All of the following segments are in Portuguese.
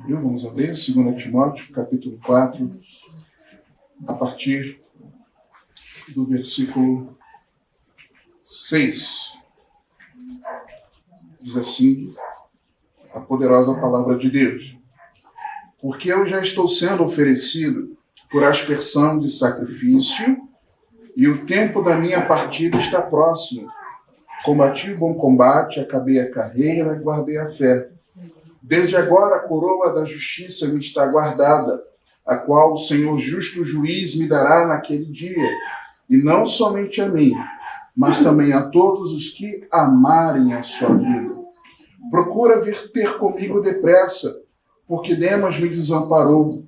Vamos a ler 2 Timóteo, capítulo 4, a partir do versículo 6. Diz assim a poderosa palavra de Deus. Porque eu já estou sendo oferecido por aspersão de sacrifício, e o tempo da minha partida está próximo. Combati o bom combate, acabei a carreira e guardei a fé. Desde agora a coroa da justiça me está guardada, a qual o Senhor justo juiz me dará naquele dia, e não somente a mim, mas também a todos os que amarem a sua vida. Procura vir ter comigo depressa, porque Demas me desamparou,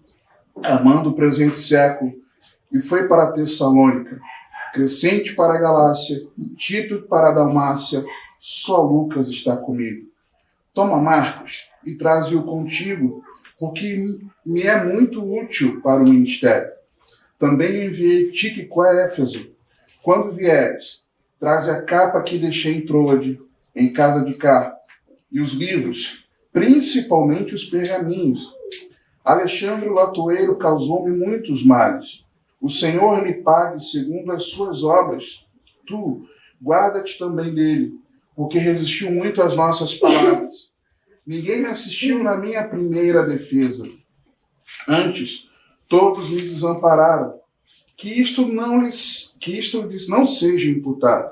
amando o presente século, e foi para Tessalônica. Crescente para a Galácia, Tito para a Dalmácia, só Lucas está comigo. Toma Marcos e traze-o contigo, porque me é muito útil para o ministério. Também enviei Tíquico a Éfeso. Quando vieres, traze a capa que deixei em Troade, em casa de Carpo, e os livros, principalmente os pergaminhos. Alexandre o latoeiro causou-me muitos males. O Senhor lhe pague segundo as suas obras. Tu, guarda-te também dele, porque resistiu muito às nossas palavras. Ninguém me assistiu na minha primeira defesa. Antes, todos me desampararam. Que isto lhes não seja imputado.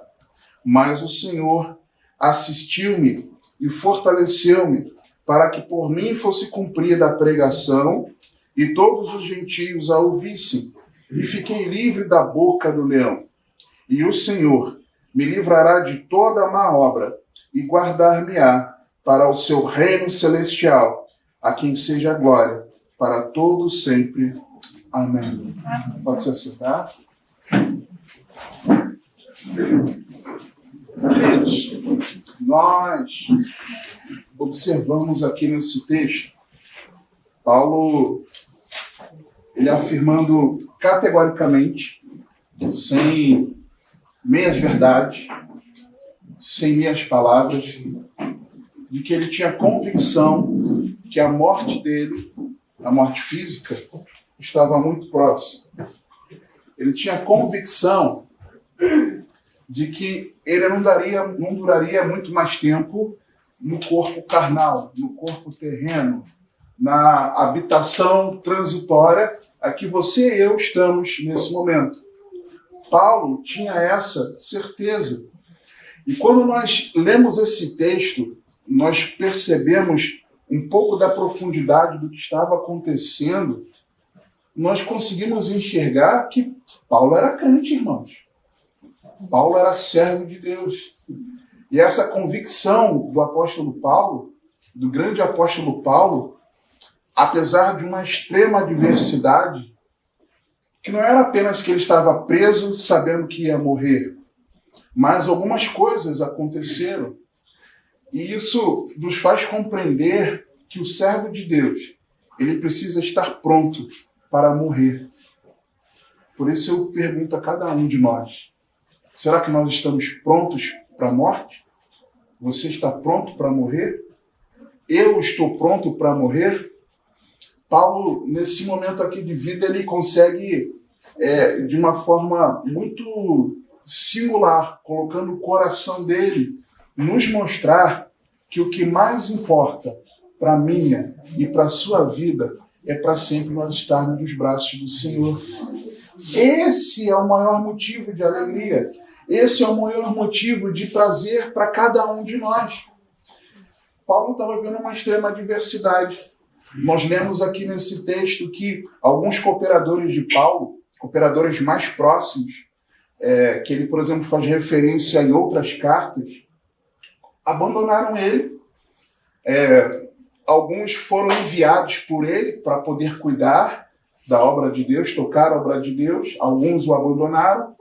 Mas o Senhor assistiu-me e fortaleceu-me, para que por mim fosse cumprida a pregação e todos os gentios a ouvissem. E fiquei livre da boca do leão. E o Senhor me livrará de toda a má obra e guardar-me-á para o seu reino celestial, a quem seja a glória para todos sempre. Amém. Pode se assentar. Queridos, nós observamos aqui nesse texto Paulo ele afirmando categoricamente, sem meias verdades, sem meias palavras, de que ele tinha convicção que a morte dele, a morte física, estava muito próxima. Ele tinha convicção de que ele não duraria muito mais tempo no corpo carnal, no corpo terreno, na habitação transitória a que você e eu estamos nesse momento. Paulo tinha essa certeza. E quando nós lemos esse texto, nós percebemos um pouco da profundidade do que estava acontecendo, nós conseguimos enxergar que Paulo era crente, irmãos. Paulo era servo de Deus. E essa convicção do apóstolo Paulo, do grande apóstolo Paulo, apesar de uma extrema adversidade, que não era apenas que ele estava preso sabendo que ia morrer, mas algumas coisas aconteceram. E isso nos faz compreender que o servo de Deus, ele precisa estar pronto para morrer. Por isso eu pergunto a cada um de nós, será que nós estamos prontos para a morte? Você está pronto para morrer? Eu estou pronto para morrer? Paulo, nesse momento aqui de vida, ele consegue, de uma forma muito singular, colocando o coração dele, nos mostrar que o que mais importa para a minha e para a sua vida é para sempre nós estarmos nos braços do Senhor. Esse é o maior motivo de alegria. Esse é o maior motivo de prazer para cada um de nós. Paulo estava vivendo uma extrema adversidade. Nós lemos aqui nesse texto que alguns cooperadores de Paulo, cooperadores mais próximos, que ele, por exemplo, faz referência em outras cartas, abandonaram ele. Alguns foram enviados por ele para poder cuidar da obra de Deus, tocar a obra de Deus. Alguns o abandonaram.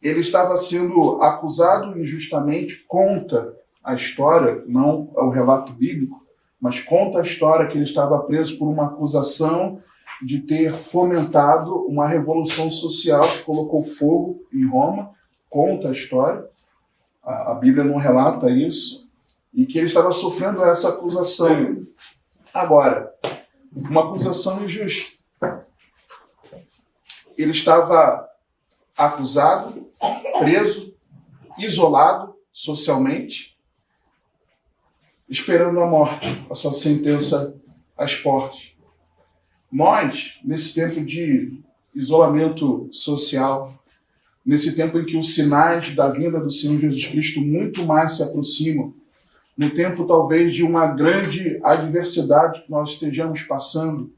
Ele estava sendo acusado injustamente. Conta a história, não é o relato bíblico, mas conta a história que ele estava preso por uma acusação de ter fomentado uma revolução social que colocou fogo em Roma. Conta a história, a Bíblia não relata isso, e que ele estava sofrendo essa acusação. Agora, uma acusação injusta. Ele estava acusado, preso, isolado socialmente, esperando a morte, a sua sentença às portas. Nós, nesse tempo de isolamento social, nesse tempo em que os sinais da vinda do Senhor Jesus Cristo muito mais se aproximam, no tempo talvez de uma grande adversidade que nós estejamos passando,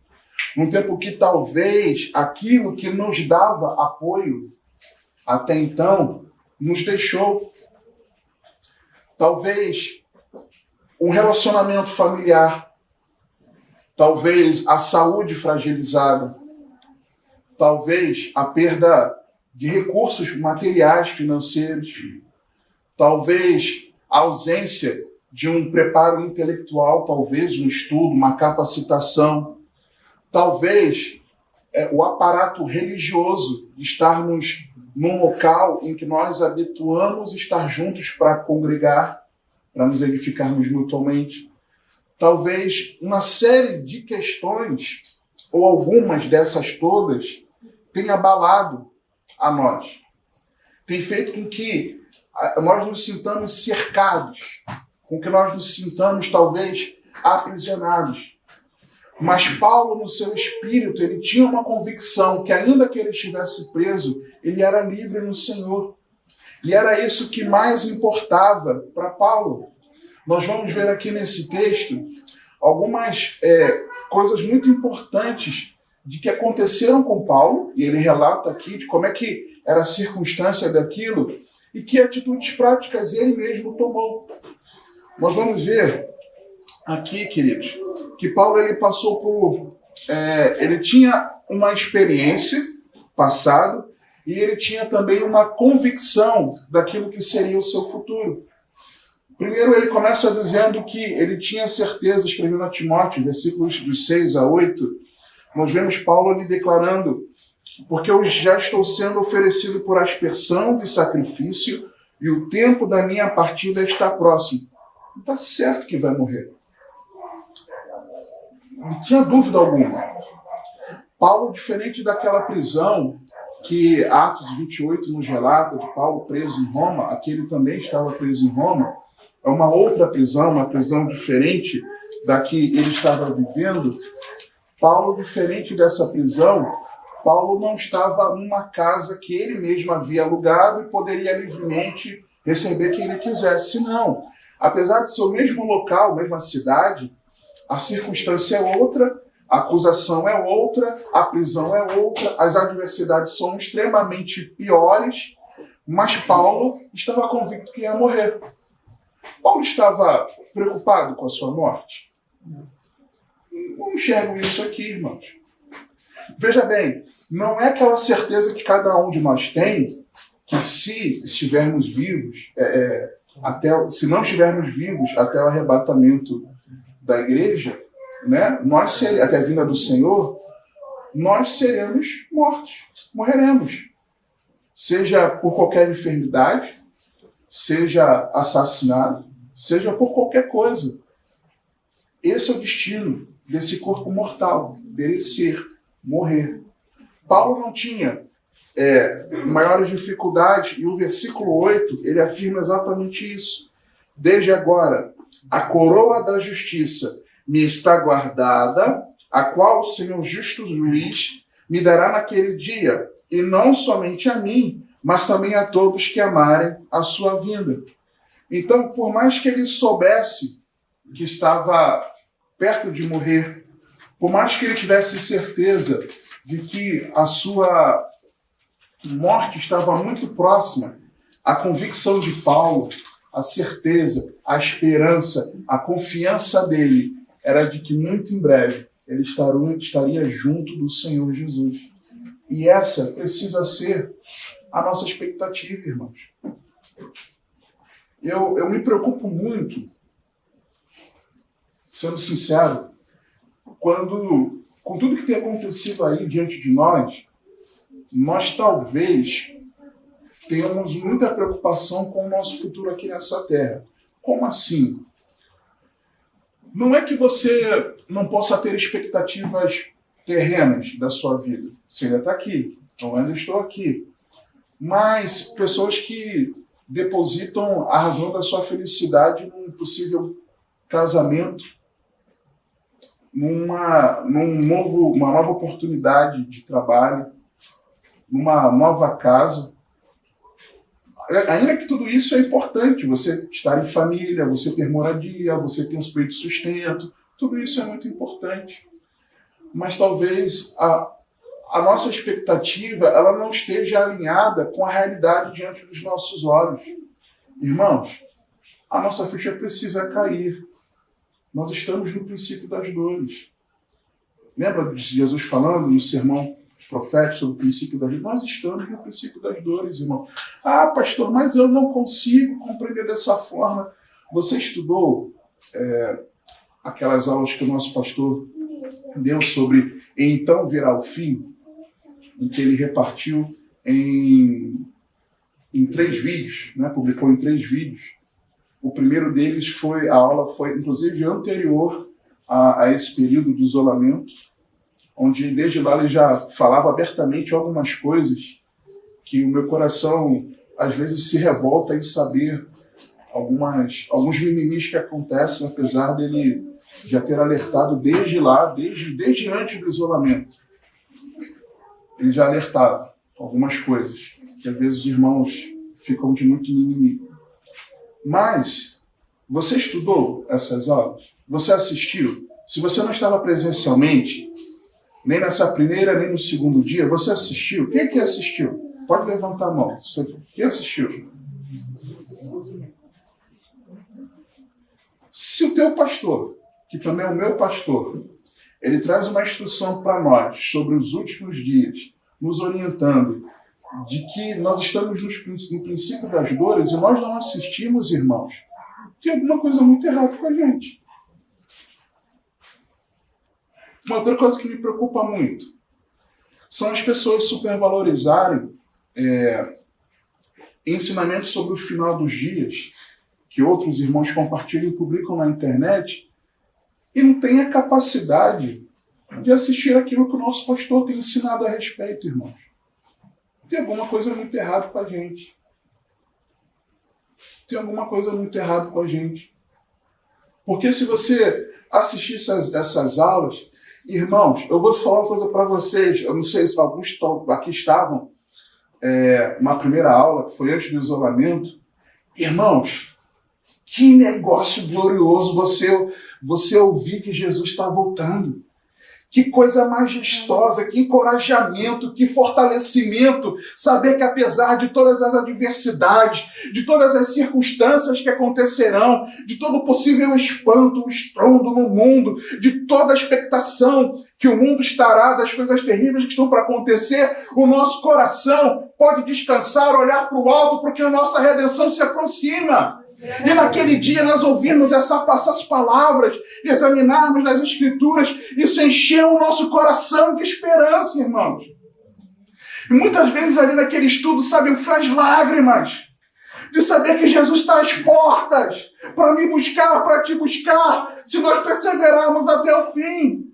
num tempo que talvez aquilo que nos dava apoio até então nos deixou. Talvez um relacionamento familiar, talvez a saúde fragilizada, talvez a perda de recursos materiais, financeiros, talvez a ausência de um preparo intelectual, talvez um estudo, uma capacitação, talvez o aparato religioso de estarmos num local em que nós habituamos estar juntos para congregar, para nos edificarmos mutuamente. Talvez uma série de questões, ou algumas dessas todas, tenha abalado a nós. Tem feito com que nós nos sintamos cercados, com que nós nos sintamos talvez aprisionados. Mas Paulo, no seu espírito, ele tinha uma convicção que ainda que ele estivesse preso, ele era livre no Senhor. E era isso que mais importava para Paulo. Nós vamos ver aqui nesse texto algumas coisas muito importantes de que aconteceram com Paulo, e ele relata aqui de como é que era a circunstância daquilo, e que atitudes práticas ele mesmo tomou. Nós vamos ver aqui, queridos, que Paulo ele passou por... ele tinha uma experiência passada e ele tinha também uma convicção daquilo que seria o seu futuro. Primeiro ele começa dizendo que ele tinha certeza, escrevendo a Timóteo, versículos dos 6 a 8, nós vemos Paulo ali declarando: porque eu já estou sendo oferecido por aspersão de sacrifício e o tempo da minha partida está próximo. Não está certo que vai morrer. Não tinha dúvida alguma. Paulo, diferente daquela prisão que Atos 28 nos relata, de Paulo preso em Roma, aquele também estava preso em Roma, é uma outra prisão, uma prisão diferente da que ele estava vivendo. Paulo, diferente dessa prisão, Paulo não estava numa casa que ele mesmo havia alugado e poderia livremente receber quem ele quisesse. Não. Apesar de ser o mesmo local, a mesma cidade, a circunstância é outra, a acusação é outra, a prisão é outra, as adversidades são extremamente piores, mas Paulo estava convicto que ia morrer. Paulo estava preocupado com a sua morte? Não enxergo isso aqui, irmãos. Veja bem, não é aquela certeza que cada um de nós tem que se estivermos vivos, se não estivermos vivos até o arrebatamento da igreja, né, até a vinda do Senhor, nós seremos mortos, morreremos. Seja por qualquer enfermidade, seja assassinado, seja por qualquer coisa. Esse é o destino desse corpo mortal, perecer, morrer. Paulo não tinha maiores dificuldades, e o versículo 8, ele afirma exatamente isso. Desde agora, a coroa da justiça me está guardada, a qual o Senhor justo juiz me dará naquele dia, e não somente a mim, mas também a todos que amarem a sua vinda. Então, por mais que ele soubesse que estava perto de morrer, por mais que ele tivesse certeza de que a sua morte estava muito próxima, a convicção de Paulo, a certeza, a esperança, a confiança dele era de que muito em breve ele estaria junto do Senhor Jesus. E essa precisa ser a nossa expectativa, irmãos. Eu me preocupo muito, sendo sincero, quando, com tudo que tem acontecido aí diante de nós talvez tenhamos muita preocupação com o nosso futuro aqui nessa terra. Como assim? Não é que você não possa ter expectativas terrenas da sua vida. Você ainda está aqui, eu ainda estou aqui. Mas pessoas que depositam a razão da sua felicidade num possível casamento, uma nova oportunidade de trabalho, numa nova casa. Ainda que tudo isso é importante, você estar em família, você ter moradia, você ter um meio de sustento, tudo isso é muito importante. Mas talvez a nossa expectativa ela não esteja alinhada com a realidade diante dos nossos olhos. Irmãos, a nossa ficha precisa cair. Nós estamos no princípio das dores. Lembra de Jesus falando no sermão profético sobre o princípio das dores? Nós estamos no princípio das dores, irmão. Ah, pastor, mas eu não consigo compreender dessa forma. Você estudou aquelas aulas que o nosso pastor deu sobre Então Virá o Fim, em que ele repartiu em 3 vídeos, né? Publicou em 3 vídeos. O primeiro deles a aula foi inclusive anterior a esse período de isolamento, onde desde lá ele já falava abertamente algumas coisas que o meu coração às vezes se revolta em saber alguns mimimis que acontecem, apesar dele já ter alertado desde lá, desde antes do isolamento. Ele já alertava algumas coisas, que às vezes os irmãos ficam de muito mimimi. Mas você estudou essas aulas? Você assistiu? Se você não estava presencialmente, nem nessa primeira, nem no segundo dia, você assistiu? Quem é que assistiu? Pode levantar a mão. Quem assistiu? Se o teu pastor, que também é o meu pastor, ele traz uma instrução para nós sobre os últimos dias, nos orientando de que nós estamos no princípio das dores e nós não assistimos, irmãos, tem alguma coisa muito errada com a gente. Uma outra coisa que me preocupa muito são as pessoas supervalorizarem ensinamentos sobre o final dos dias que outros irmãos compartilham e publicam na internet e não têm a capacidade de assistir aquilo que o nosso pastor tem ensinado a respeito, irmãos. Tem alguma coisa muito errada com a gente. Tem alguma coisa muito errada com a gente. Porque se você assistir essas aulas, irmãos, eu vou falar uma coisa para vocês. Eu não sei se alguns aqui estavam na primeira aula, que foi antes do isolamento. Irmãos, que negócio glorioso você ouvir que Jesus está voltando. Que coisa majestosa, que encorajamento, que fortalecimento. Saber que apesar de todas as adversidades, de todas as circunstâncias que acontecerão, de todo o possível espanto, estrondo no mundo, de toda a expectação que o mundo estará das coisas terríveis que estão para acontecer, o nosso coração pode descansar, olhar para o alto, porque a nossa redenção se aproxima. E naquele dia nós ouvirmos essas palavras, examinarmos nas Escrituras, isso encheu o nosso coração de esperança, irmãos. E muitas vezes ali naquele estudo, sabe, faz lágrimas de saber que Jesus está às portas para me buscar, para te buscar, se nós perseverarmos até o fim.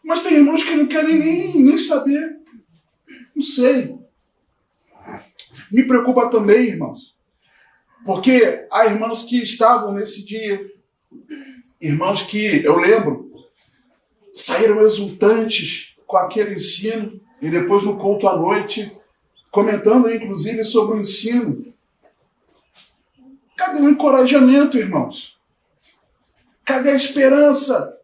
Mas tem irmãos que não querem nem saber. Não sei. Me preocupa também, irmãos. Porque há irmãos que estavam nesse dia, irmãos que, eu lembro, saíram exultantes com aquele ensino, e depois no culto à noite, comentando inclusive sobre o ensino. Cadê o encorajamento, irmãos? Cadê a esperança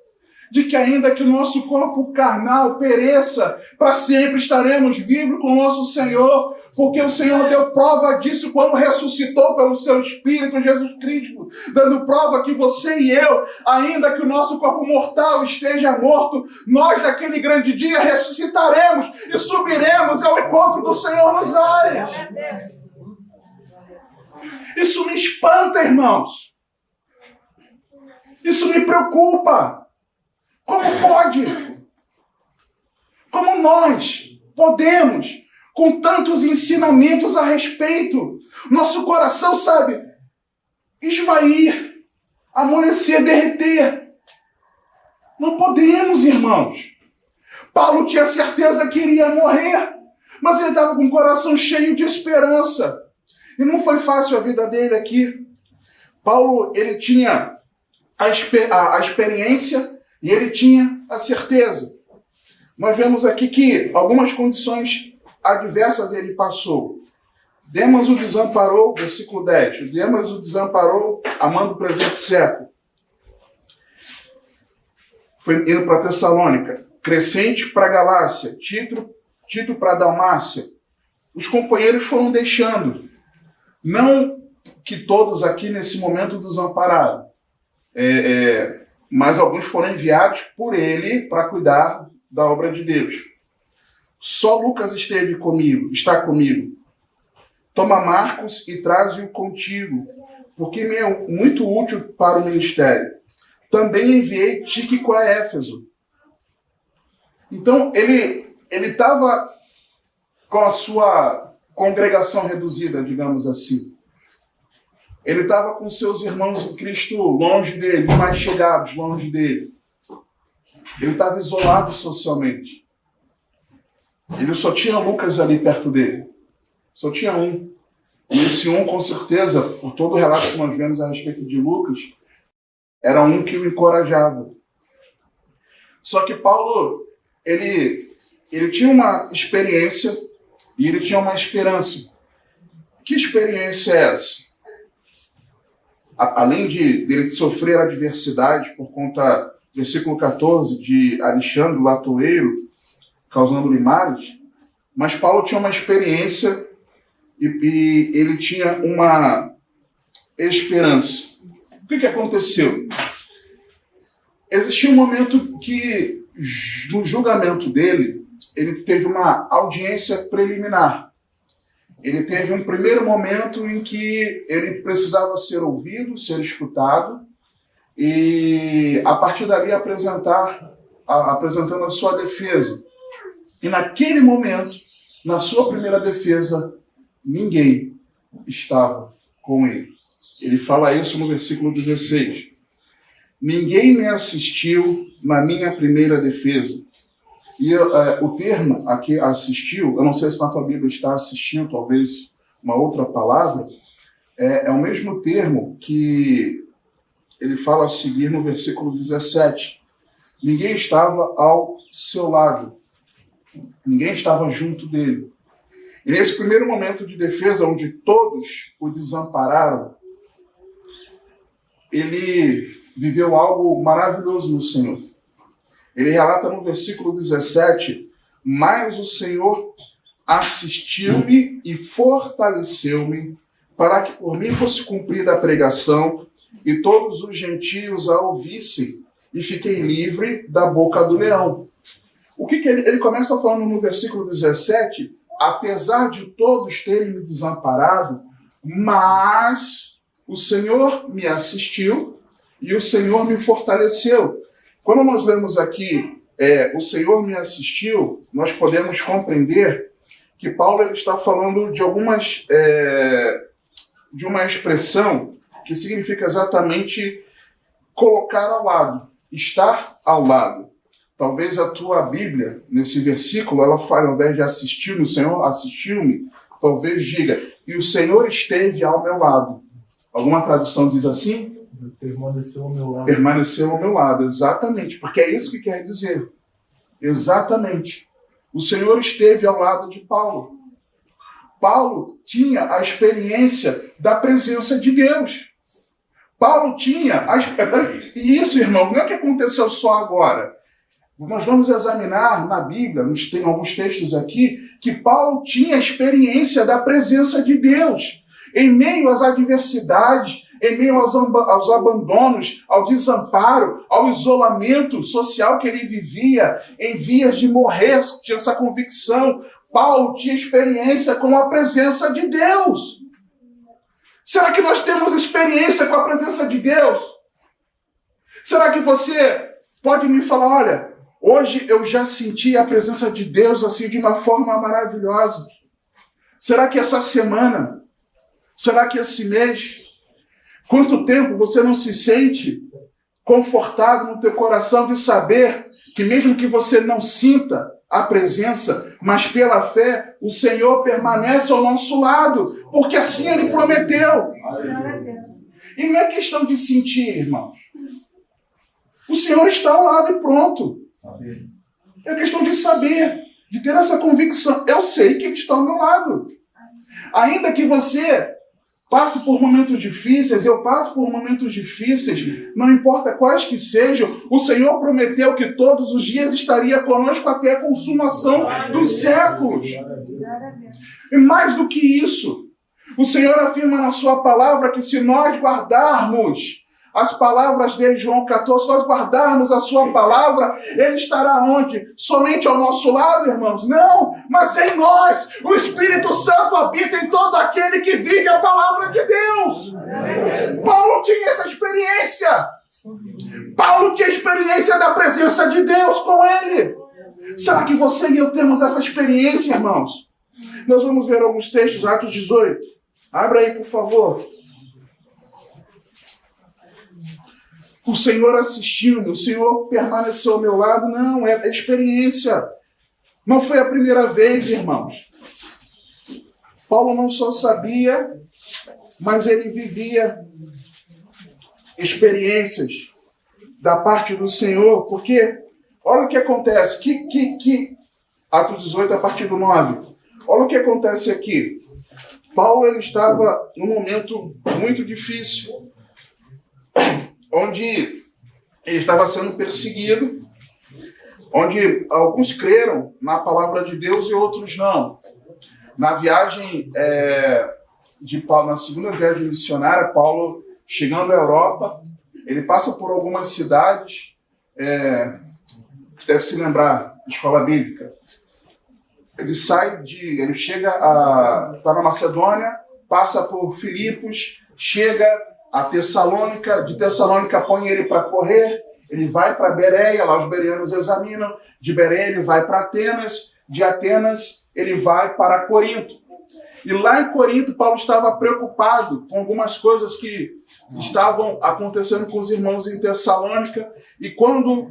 de que ainda que o nosso corpo carnal pereça, para sempre estaremos vivos com o nosso Senhor, porque o Senhor deu prova disso quando ressuscitou pelo seu Espírito, Jesus Cristo, dando prova que você e eu, ainda que o nosso corpo mortal esteja morto, nós naquele grande dia ressuscitaremos e subiremos ao encontro do Senhor nos ares. Isso me espanta, irmãos. Isso me preocupa. Como pode? Como nós podemos, com tantos ensinamentos a respeito, nosso coração, sabe, esvair amolecer, derreter. Não podemos, irmãos. Paulo tinha certeza que iria morrer, mas ele estava com o coração cheio de esperança. E não foi fácil a vida dele aqui. Paulo, ele tinha a experiência e ele tinha a certeza. Nós vemos aqui que algumas condições adversas ele passou. Demas o desamparou, versículo 10. Demas o desamparou, amando o presente século. Foi indo para Tessalônica. Crescente para Galácia. Tito para Dalmácia. Os companheiros foram deixando. Não que todos aqui nesse momento desampararam. Mas alguns foram enviados por ele para cuidar da obra de Deus. Só Lucas está comigo. Toma Marcos e traze-o contigo, porque me é muito útil para o ministério. Também enviei Tíquico a Éfeso. Então, ele estava com a sua congregação reduzida, digamos assim. Ele estava com seus irmãos em Cristo longe dele, mais chegados, longe dele. Ele estava isolado socialmente. Ele só tinha Lucas ali perto dele. Só tinha um. E esse um, com certeza, por todo o relato que nós vemos a respeito de Lucas, era um que o encorajava. Só que Paulo, ele tinha uma experiência e ele tinha uma esperança. Que experiência é essa? Além de ele sofrer adversidade por conta, versículo 14, de Alexandre, latoeiro, causando-lhe males, mas Paulo tinha uma experiência e ele tinha uma esperança. O que aconteceu? Existia um momento que, no julgamento dele, ele teve uma audiência preliminar. Ele teve um primeiro momento em que ele precisava ser ouvido, ser escutado, e a partir dali apresentando a sua defesa. E naquele momento, na sua primeira defesa, ninguém estava com ele. Ele fala isso no versículo 16. Ninguém me assistiu na minha primeira defesa. E o termo aqui, assistiu, eu não sei se na tua Bíblia está assistiu, talvez uma outra palavra, é o mesmo termo que ele fala a seguir no versículo 17. Ninguém estava ao seu lado. Ninguém estava junto dele. E nesse primeiro momento de defesa, onde todos o desampararam, ele viveu algo maravilhoso no Senhor. Ele relata no versículo 17, mas o Senhor assistiu-me e fortaleceu-me para que por mim fosse cumprida a pregação e todos os gentios a ouvissem e fiquei livre da boca do leão. O que ele começa falando no versículo 17? Apesar de todos terem me desamparado, mas o Senhor me assistiu e o Senhor me fortaleceu. Quando nós lemos aqui, o Senhor me assistiu, nós podemos compreender que Paulo ele está falando de de uma expressão que significa exatamente colocar ao lado, estar ao lado. Talvez a tua Bíblia, nesse versículo, ela fale, ao invés de assistiu-me, o Senhor assistiu-me, talvez diga, e o Senhor esteve ao meu lado. Alguma tradução diz assim? Permaneceu ao meu lado. Permaneceu ao meu lado, exatamente, porque é isso que quer dizer. Exatamente. O Senhor esteve ao lado de Paulo. Paulo tinha a experiência da presença de Deus. Paulo tinha... E isso, irmão, não é que aconteceu só agora. Nós vamos examinar na Bíblia, tem alguns textos aqui, que Paulo tinha a experiência da presença de Deus. Em meio às adversidades, em meio aos abandonos, ao desamparo, ao isolamento social que ele vivia, em vias de morrer, tinha essa convicção. Paulo tinha experiência com a presença de Deus. Será que nós temos experiência com a presença de Deus? Será que você pode me falar, olha, hoje eu já senti a presença de Deus assim de uma forma maravilhosa? Será que essa semana? Será que esse mês? Quanto tempo você não se sente confortado no teu coração de saber que mesmo que você não sinta a presença, mas pela fé, o Senhor permanece ao nosso lado, porque assim Ele prometeu. E não é questão de sentir, irmãos. O Senhor está ao lado e pronto. É questão de saber, de ter essa convicção. Eu sei que Ele está ao meu lado. Ainda que você passe por momentos difíceis, eu passo por momentos difíceis, não importa quais que sejam, o Senhor prometeu que todos os dias estaria conosco até a consumação dos séculos. E mais do que isso, o Senhor afirma na sua palavra que se nós guardarmos as palavras dele, João 14, se nós guardarmos a sua palavra, ele estará onde? Somente ao nosso lado, irmãos? Não, mas em nós. O Espírito Santo habita em todo aquele que vive a palavra de Deus. Paulo tinha essa experiência. Paulo tinha experiência da presença de Deus com ele. Será que você e eu temos essa experiência, irmãos? Nós vamos ver alguns textos, Atos 18. Abra aí, por favor. O Senhor assistindo, o Senhor permaneceu ao meu lado. Não, é experiência. Não foi a primeira vez, irmãos. Paulo não só sabia, mas ele vivia experiências da parte do Senhor, porque olha o que acontece. Atos 18, a partir do 9. Olha o que acontece aqui. Paulo ele estava num momento muito difícil, onde ele estava sendo perseguido, onde alguns creram na palavra de Deus e outros não. Na viagem de Paulo, na segunda viagem missionária, Paulo, chegando à Europa, ele passa por algumas cidades, você deve se lembrar, escola bíblica. Ele chega está na Macedônia, passa por Filipos, chega a Tessalônica, de Tessalônica põe ele para correr, ele vai para Bereia, lá os bereanos examinam, de Bereia ele vai para Atenas, de Atenas ele vai para Corinto. E lá em Corinto, Paulo estava preocupado com algumas coisas que estavam acontecendo com os irmãos em Tessalônica, e quando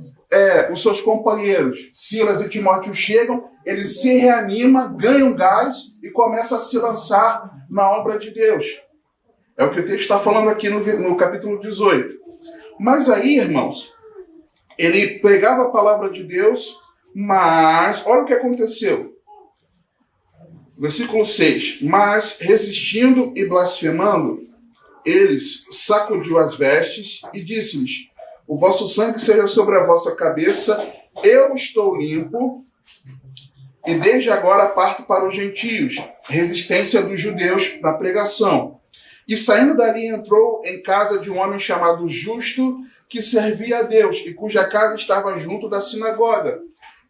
os seus companheiros, Silas e Timóteo, chegam, ele se reanima, ganha um gás e começa a se lançar na obra de Deus. É o que o texto está falando aqui no capítulo 18. Mas aí, irmãos, ele pregava a palavra de Deus, mas olha o que aconteceu. Versículo 6. Mas, resistindo e blasfemando, eles sacudiu as vestes e disse-lhes: o vosso sangue seja sobre a vossa cabeça, eu estou limpo, e desde agora parto para os gentios. Resistência dos judeus na pregação. E saindo dali entrou em casa de um homem chamado Justo, que servia a Deus, e cuja casa estava junto da sinagoga.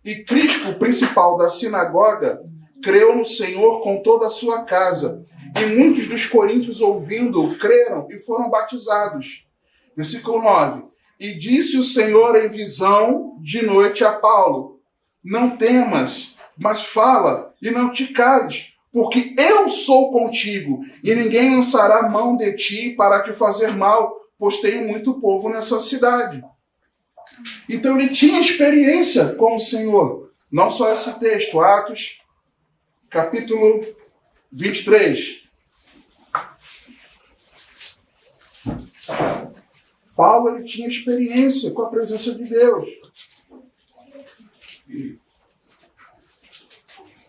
E Crispo, o principal da sinagoga, creu no Senhor com toda a sua casa. E muitos dos coríntios, ouvindo-o, creram e foram batizados. Versículo 9. E disse o Senhor em visão de noite a Paulo: não temas, mas fala e não te cales, porque eu sou contigo, e ninguém lançará mão de ti para te fazer mal, pois tenho muito povo nessa cidade. Então ele tinha experiência com o Senhor. Não só esse texto, Atos, capítulo 23. Paulo ele tinha experiência com a presença de Deus.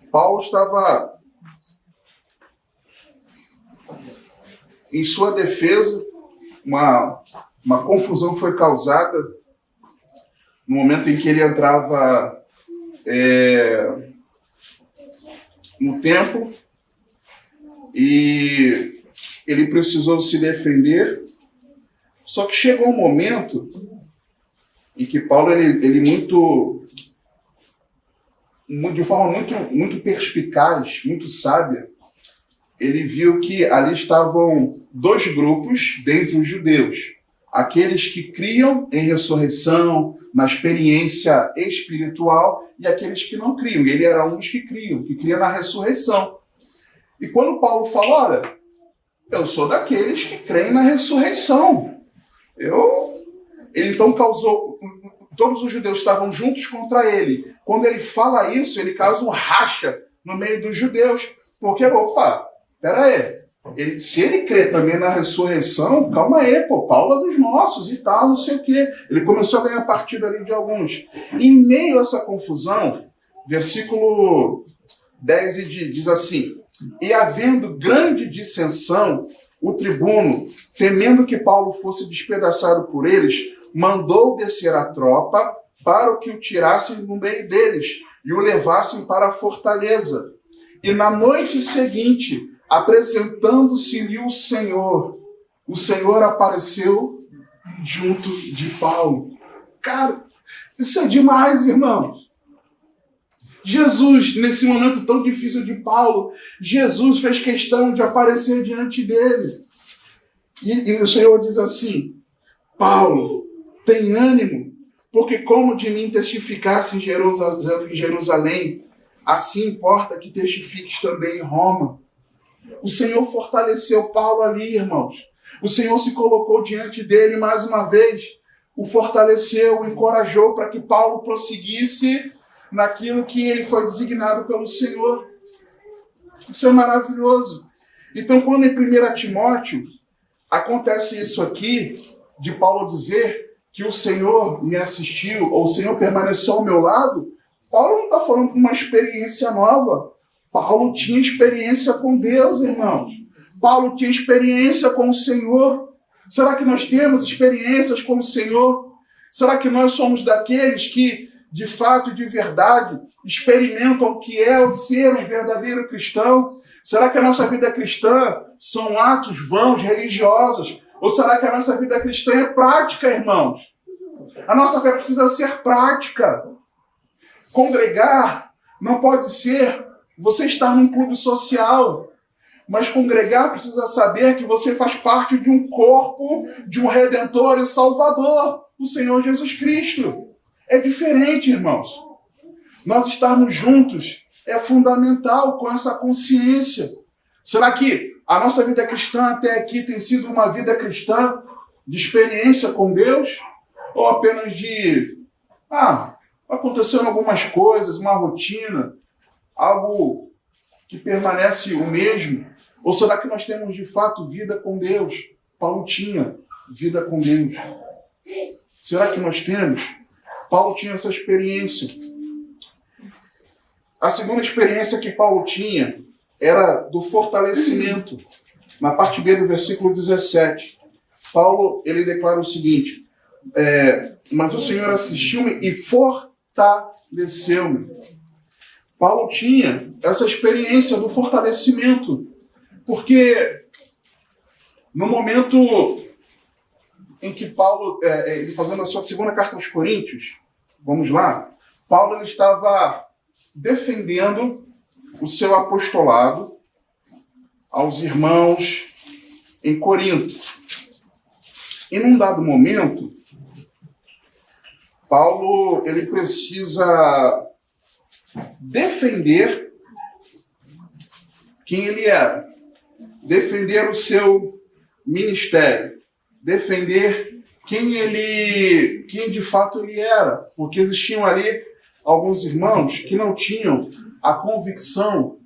Paulo estava em sua defesa, uma confusão foi causada no momento em que ele entrava no templo e ele precisou se defender. Só que chegou um momento em que Paulo, ele de forma muito perspicaz, muito sábia, ele viu que ali estavam dois grupos dentre os judeus. Aqueles que criam em ressurreição, na experiência espiritual, e aqueles que não criam. E ele era um dos que cria na ressurreição. E quando Paulo fala, olha, Eu sou daqueles que creem na ressurreição. Ele então causou... Todos os judeus estavam juntos contra ele. Quando ele fala isso, ele causa um racha no meio dos judeus. Porque, pera aí. Se ele crê também na ressurreição, calma aí, Paulo é dos nossos e tal, não sei o quê. Ele começou a ganhar partido ali de alguns. Em meio a essa confusão, versículo 10 diz assim: e havendo grande dissensão, o tribuno, temendo que Paulo fosse despedaçado por eles, mandou descer a tropa para que o tirassem do meio deles e o levassem para a fortaleza. E na noite seguinte, apresentando-se-lhe o Senhor apareceu junto de Paulo. Cara, isso é demais, irmãos. Jesus, nesse momento tão difícil de Paulo, Jesus fez questão de aparecer diante dele. E o Senhor diz assim: Paulo, tem ânimo, porque como de mim testificasse em Jerusalém, assim importa que testifiques também em Roma. O Senhor fortaleceu Paulo ali, irmãos. O Senhor se colocou diante dele mais uma vez, o fortaleceu, o encorajou para que Paulo prosseguisse naquilo que ele foi designado pelo Senhor. Isso é maravilhoso. Então, quando em 1 Timóteo acontece isso aqui, de Paulo dizer que o Senhor me assistiu, ou o Senhor permaneceu ao meu lado, Paulo não está falando de uma experiência nova. Paulo tinha experiência com Deus, irmãos. Paulo tinha experiência com o Senhor. Será que nós temos experiências com o Senhor? Será que nós somos daqueles que, de fato e de verdade, experimentam o que é o ser um verdadeiro cristão? Será que a nossa vida cristã são atos vãos, religiosos? Ou será que a nossa vida cristã é prática, irmãos? A nossa fé precisa ser prática. Congregar não pode ser você estar num clube social, mas congregar precisa saber que você faz parte de um corpo, de um Redentor e Salvador, o Senhor Jesus Cristo. É diferente, irmãos. Nós estarmos juntos é fundamental com essa consciência. Será que a nossa vida cristã até aqui tem sido uma vida cristã de experiência com Deus? Ou apenas de, aconteceram algumas coisas, uma rotina, algo que permanece o mesmo? Ou será que nós temos de fato vida com Deus? Paulo tinha vida com Deus. Será que nós temos? Paulo tinha essa experiência. A segunda experiência que Paulo tinha era do fortalecimento. Na parte B do versículo 17, Paulo ele declara o seguinte: mas o Senhor assistiu-me e fortaleceu-me. Paulo tinha essa experiência do fortalecimento, porque no momento em que Paulo, ele fazendo a sua segunda carta aos Coríntios, vamos lá, Paulo ele estava defendendo o seu apostolado aos irmãos em Corinto. E num dado momento, Paulo ele precisa defender quem ele era, defender o seu ministério, defender quem de fato ele era, porque existiam ali alguns irmãos que não tinham a convicção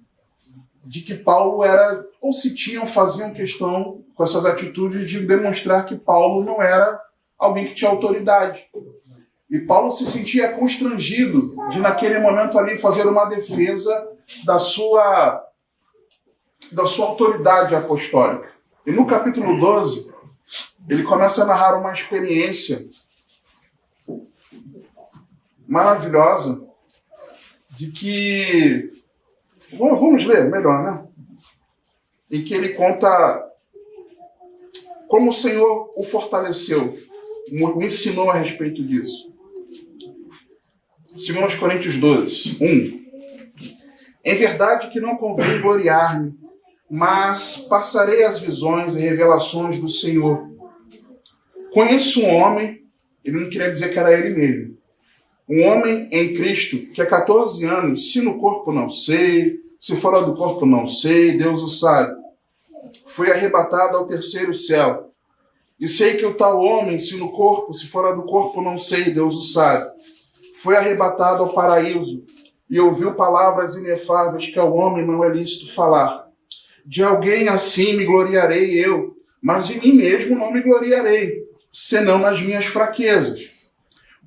de que Paulo era, ou se faziam questão com essas atitudes de demonstrar que Paulo não era alguém que tinha autoridade. E Paulo se sentia constrangido de, naquele momento ali, fazer uma defesa da sua autoridade apostólica. E no capítulo 12, ele começa a narrar uma experiência maravilhosa de que... Vamos ler melhor, né? Em que ele conta como o Senhor o fortaleceu, o ensinou a respeito disso. 2 Coríntios 12, 1. Em verdade que não convém gloriar-me, mas passarei as visões e revelações do Senhor. Conheço um homem, ele não queria dizer que era ele mesmo, um homem em Cristo que há 14 anos, se no corpo não sei, se fora do corpo não sei, Deus o sabe, fui arrebatado ao terceiro céu. E sei que o tal homem, se no corpo, se fora do corpo, não sei, Deus o sabe, foi arrebatado ao paraíso e ouviu palavras inefáveis que ao homem não é lícito falar. De alguém assim me gloriarei eu, mas de mim mesmo não me gloriarei, senão nas minhas fraquezas.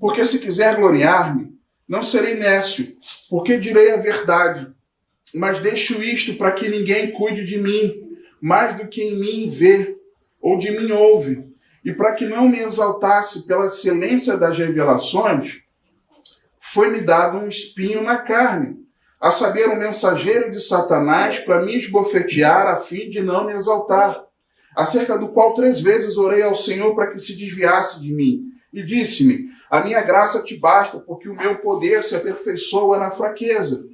Porque se quiser gloriar-me, não serei nécio, porque direi a verdade. Mas deixo isto para que ninguém cuide de mim, mais do que em mim vê, ou de mim ouve. E para que não me exaltasse pela excelência das revelações, foi-me dado um espinho na carne, a saber, um mensageiro de Satanás para me esbofetear a fim de não me exaltar, acerca do qual 3 vezes orei ao Senhor para que se desviasse de mim. E disse-me, a minha graça te basta, porque o meu poder se aperfeiçoa na fraqueza.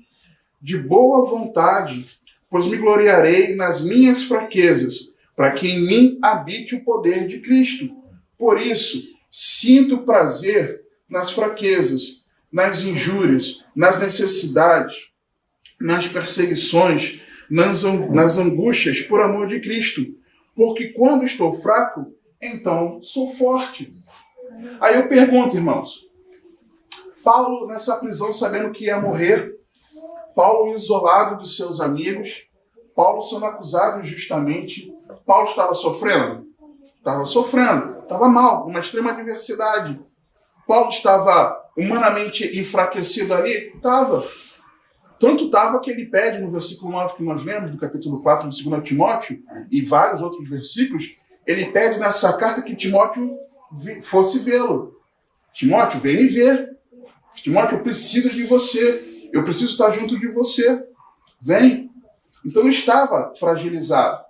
De boa vontade, pois me gloriarei nas minhas fraquezas, para que em mim habite o poder de Cristo. Por isso, sinto prazer nas fraquezas, nas injúrias, nas necessidades, nas perseguições, nas angústias por amor de Cristo. Porque quando estou fraco, então sou forte. Aí eu pergunto, irmãos, Paulo nessa prisão sabendo que ia morrer, Paulo isolado dos seus amigos, Paulo sendo acusado injustamente, Paulo estava sofrendo? Estava sofrendo, estava mal, uma extrema adversidade. Paulo estava humanamente enfraquecido ali? Estava. Tanto estava que ele pede no versículo 9 que nós lemos, do capítulo 4 de 2 Timóteo, e vários outros versículos, ele pede nessa carta que Timóteo fosse vê-lo. Timóteo, vem me ver. Timóteo, eu preciso de você. Eu preciso estar junto de você. Vem. Então ele estava fragilizado.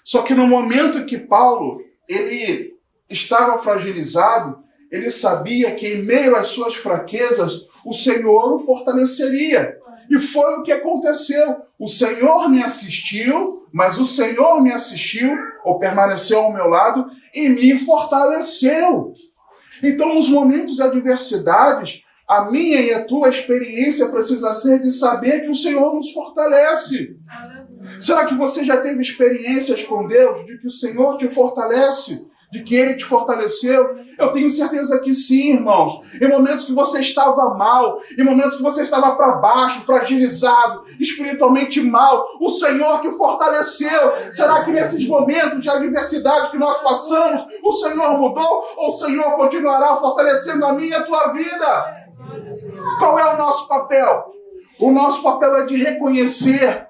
Só que no momento que Paulo ele estava fragilizado, ele sabia que em meio às suas fraquezas, o Senhor o fortaleceria. E foi o que aconteceu. O Senhor me assistiu, mas o Senhor me assistiu, ou permaneceu ao meu lado, e me fortaleceu. Então, nos momentos de adversidades, a minha e a tua experiência precisa ser de saber que o Senhor nos fortalece. Será que você já teve experiências com Deus de que o Senhor te fortalece? De que Ele te fortaleceu? Eu tenho certeza que sim, irmãos. Em momentos que você estava mal, em momentos que você estava para baixo, fragilizado, espiritualmente mal, o Senhor te fortaleceu. Será que nesses momentos de adversidade que nós passamos, o Senhor mudou ou o Senhor continuará fortalecendo a minha e a tua vida? Qual é o nosso papel? O nosso papel é de reconhecer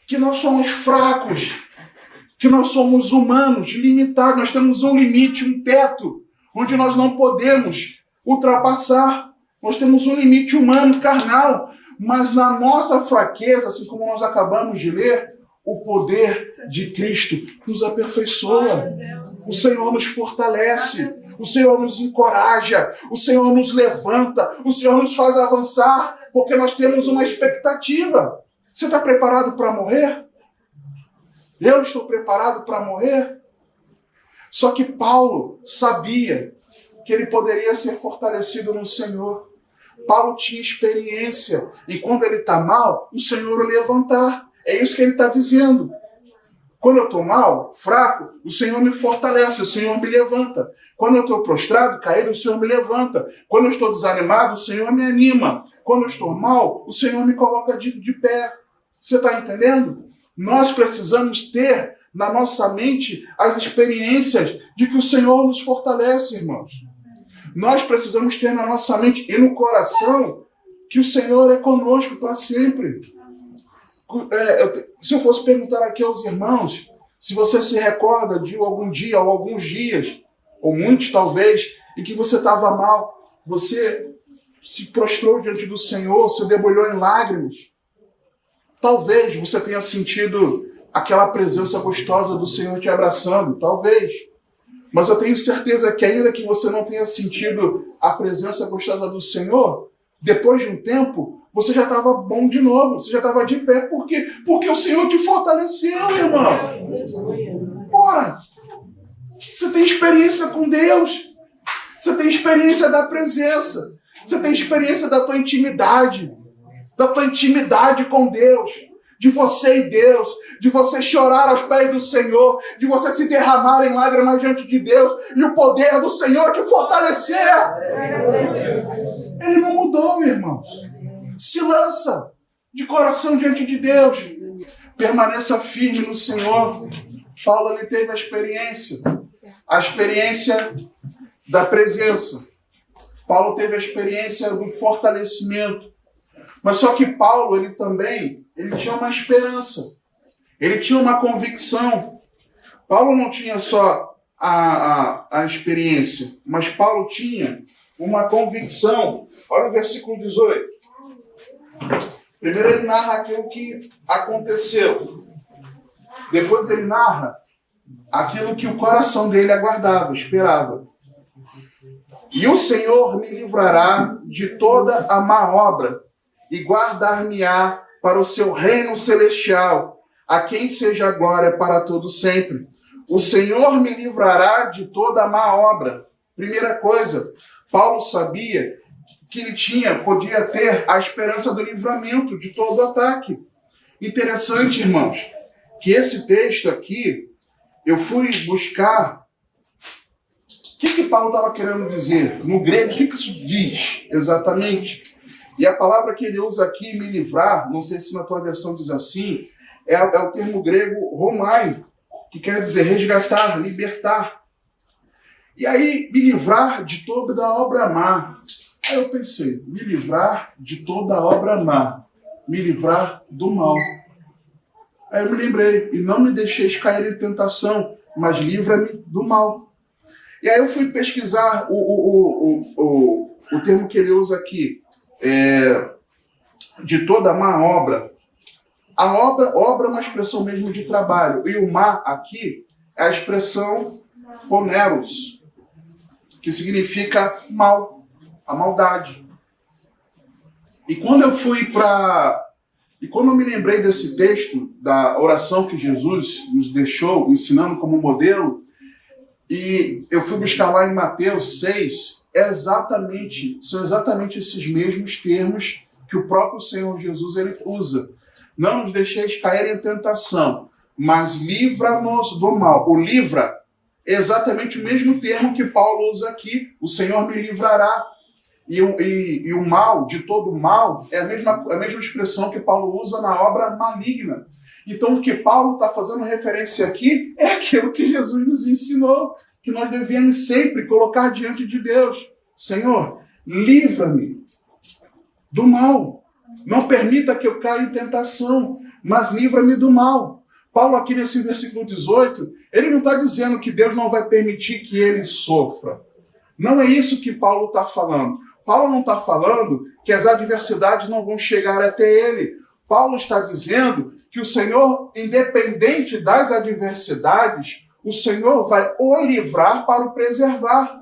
que nós somos fracos, que nós somos humanos, limitados, nós temos um limite, um teto, onde nós não podemos ultrapassar. Nós temos um limite humano, carnal, mas na nossa fraqueza, assim como nós acabamos de ler, o poder de Cristo nos aperfeiçoa. O Senhor nos fortalece, o Senhor nos encoraja, o Senhor nos levanta, o Senhor nos faz avançar, porque nós temos uma expectativa. Você está preparado para morrer? Eu estou preparado para morrer? Só que Paulo sabia que ele poderia ser fortalecido no Senhor. Paulo tinha experiência. E quando ele está mal, o Senhor o levantar. É isso que ele está dizendo. Quando eu estou mal, fraco, o Senhor me fortalece, o Senhor me levanta. Quando eu estou prostrado, caído, o Senhor me levanta. Quando eu estou desanimado, o Senhor me anima. Quando eu estou mal, o Senhor me coloca de pé. Você está entendendo? Nós precisamos ter na nossa mente as experiências de que o Senhor nos fortalece, irmãos. Nós precisamos ter na nossa mente e no coração que o Senhor é conosco para sempre. Se eu fosse perguntar aqui aos irmãos, se você se recorda de algum dia ou alguns dias, ou muitos talvez, em que você estava mal, você se prostrou diante do Senhor, se debulhou em lágrimas. Talvez você tenha sentido aquela presença gostosa do Senhor te abraçando, talvez. Mas eu tenho certeza que ainda que você não tenha sentido a presença gostosa do Senhor, depois de um tempo, você já estava bom de novo, você já estava de pé. Por quê? Porque o Senhor te fortaleceu, irmão. Ora, você tem experiência com Deus, você tem experiência da presença, você tem experiência da tua intimidade com Deus. de você e Deus, de você chorar aos pés do Senhor, de você se derramar em lágrimas diante de Deus e o poder do Senhor te fortalecer. Ele não mudou, irmãos. Se lança de coração diante de Deus. Permaneça firme no Senhor. Paulo, ele teve a experiência da presença. Paulo teve a experiência do fortalecimento. Mas só que Paulo, ele tinha uma esperança. Ele tinha uma convicção. Paulo não tinha só a experiência, mas Paulo tinha uma convicção. Olha o versículo 18. Primeiro ele narra aquilo que aconteceu. Depois ele narra aquilo que o coração dele aguardava, esperava. E o Senhor me livrará de toda a má obra e guardar-me-á para o seu reino celestial, a quem seja a glória para todo sempre. O Senhor me livrará de toda a má obra. Primeira coisa, Paulo sabia que ele podia ter a esperança do livramento de todo ataque. Interessante, irmãos, que esse texto aqui, eu fui buscar o que Paulo estava querendo dizer. No grego, o que isso diz exatamente? E a palavra que ele usa aqui, me livrar, não sei se na tua versão diz assim, é o termo grego romai, que quer dizer resgatar, libertar. E aí, me livrar de toda a obra má. Aí eu pensei, me livrar de toda a obra má, me livrar do mal. Aí eu me lembrei, e não me deixeis cair em tentação, mas livra-me do mal. E aí eu fui pesquisar o termo que ele usa aqui, de toda má obra. A obra é uma expressão mesmo de trabalho, e o má aqui é a expressão poneros, que significa mal, a maldade. E quando eu me lembrei desse texto, da oração que Jesus nos deixou, ensinando como modelo, e eu fui buscar lá em Mateus 6, são exatamente esses mesmos termos que o próprio Senhor Jesus ele usa. Não nos deixeis cair em tentação, mas livra-nos do mal. O livra é exatamente o mesmo termo que Paulo usa aqui. O Senhor me livrará. E o mal, de todo mal, é a mesma expressão que Paulo usa na obra maligna. Então, o que Paulo está fazendo referência aqui é aquilo que Jesus nos ensinou, que nós devemos sempre colocar diante de Deus. Senhor, livra-me do mal. Não permita que eu caia em tentação, mas livra-me do mal. Paulo, aqui nesse versículo 18, ele não está dizendo que Deus não vai permitir que ele sofra. Não é isso que Paulo está falando. Paulo não está falando que as adversidades não vão chegar até ele. Paulo está dizendo que o Senhor, independente das adversidades, o Senhor vai o livrar para o preservar.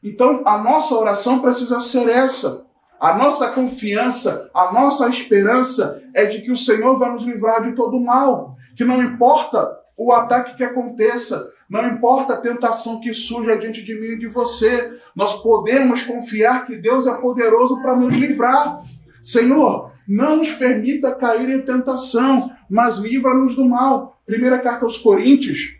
Então, a nossa oração precisa ser essa. A nossa confiança, a nossa esperança é de que o Senhor vai nos livrar de todo mal. Que não importa o ataque que aconteça, não importa a tentação que surja diante de mim e de você, nós podemos confiar que Deus é poderoso para nos livrar. Senhor, não nos permita cair em tentação, mas livra-nos do mal. Primeira carta aos Coríntios,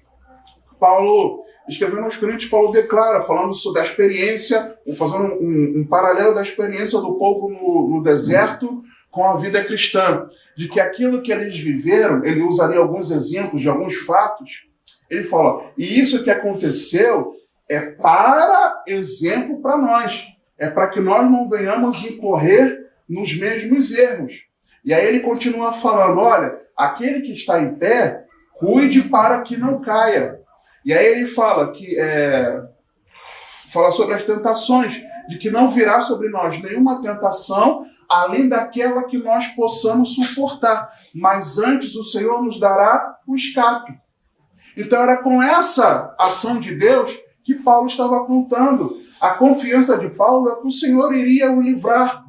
Paulo, escrevendo aos Coríntios, Paulo declara, falando sobre a experiência, fazendo um paralelo da experiência do povo no deserto com a vida cristã, de que aquilo que eles viveram, ele usa ali alguns exemplos de alguns fatos, ele fala, e isso que aconteceu é para exemplo para nós, é para que nós não venhamos incorrer nos mesmos erros. E aí ele continua falando, olha, aquele que está em pé, cuide para que não caia. E aí ele fala fala sobre as tentações, de que não virá sobre nós nenhuma tentação além daquela que nós possamos suportar. Mas antes o Senhor nos dará o escape. Então era com essa ação de Deus que Paulo estava contando. A confiança de Paulo é que o Senhor iria o livrar.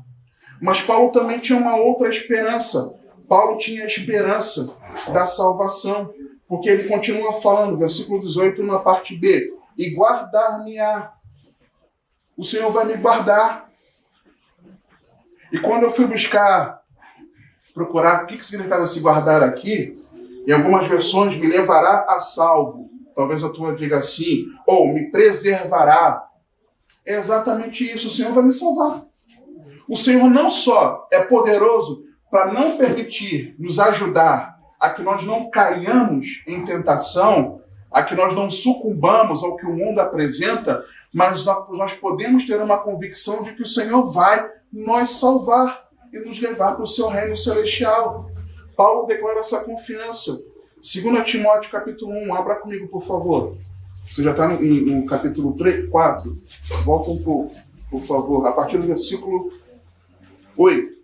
Mas Paulo também tinha uma outra esperança. Paulo tinha a esperança da salvação. Porque ele continua falando, versículo 18, na parte B, e guardar-me-á. O Senhor vai me guardar. E quando eu fui buscar procurar o que significa se guardar aqui, em algumas versões, me levará a salvo. Talvez a tua diga assim, ou me preservará. É exatamente isso, o Senhor vai me salvar. O Senhor não só é poderoso para não permitir, nos ajudar a que nós não caiamos em tentação, a que nós não sucumbamos ao que o mundo apresenta, mas nós podemos ter uma convicção de que o Senhor vai nos salvar e nos levar para o seu reino celestial. Paulo declara essa confiança. 2 Timóteo capítulo 1, abra comigo, por favor. Você já está no capítulo 3, 4. Volta um pouco, por favor, a partir do versículo 8.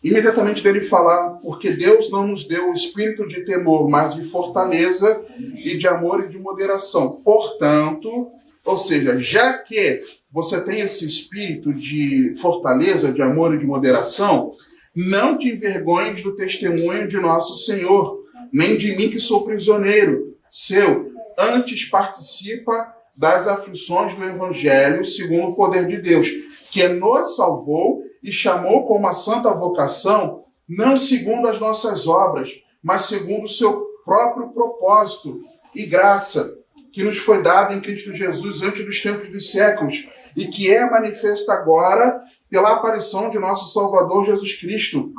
Imediatamente dele falar, porque Deus não nos deu o espírito de temor, mas de fortaleza e de amor e de moderação. Portanto, ou seja, já que você tem esse espírito de fortaleza, de amor e de moderação, não te envergonhes do testemunho de nosso Senhor, nem de mim que sou prisioneiro seu. Antes participa das aflições do Evangelho, segundo o poder de Deus, que nos salvou e chamou com uma santa vocação, não segundo as nossas obras, mas segundo o seu próprio propósito e graça, que nos foi dada em Cristo Jesus antes dos tempos dos séculos, e que é manifesta agora pela aparição de nosso Salvador Jesus Cristo,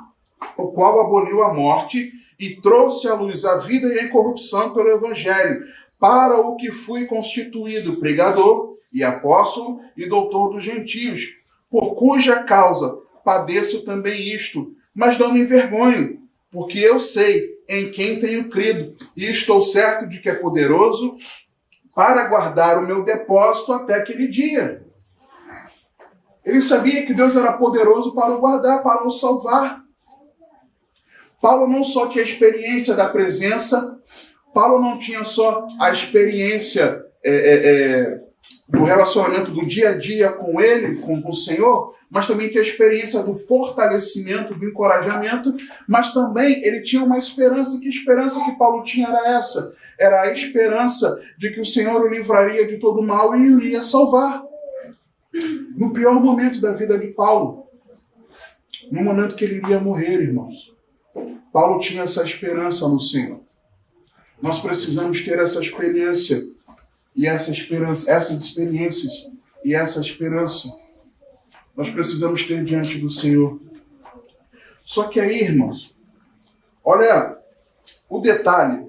o qual aboliu a morte e trouxe à luz a vida e a incorrupção pelo Evangelho, para o que fui constituído pregador e apóstolo e doutor dos gentios, por cuja causa padeço também isto, mas não me envergonho, porque eu sei em quem tenho crido, e estou certo de que é poderoso para guardar o meu depósito até aquele dia. Ele sabia que Deus era poderoso para o guardar, para o salvar. Paulo não só tinha a experiência da presença, Paulo não tinha só a experiência do relacionamento do dia a dia com ele, com o Senhor, mas também tinha a experiência do fortalecimento, do encorajamento, mas também ele tinha uma esperança. Que esperança que Paulo tinha era essa? Era a esperança de que o Senhor o livraria de todo mal e o ia salvar. No pior momento da vida de Paulo, no momento que ele iria morrer, irmãos, Paulo tinha essa esperança no Senhor. Nós precisamos ter essa experiência e essa esperança, essas experiências e essa esperança. Nós precisamos ter diante do Senhor. Só que aí, irmãos, olha o detalhe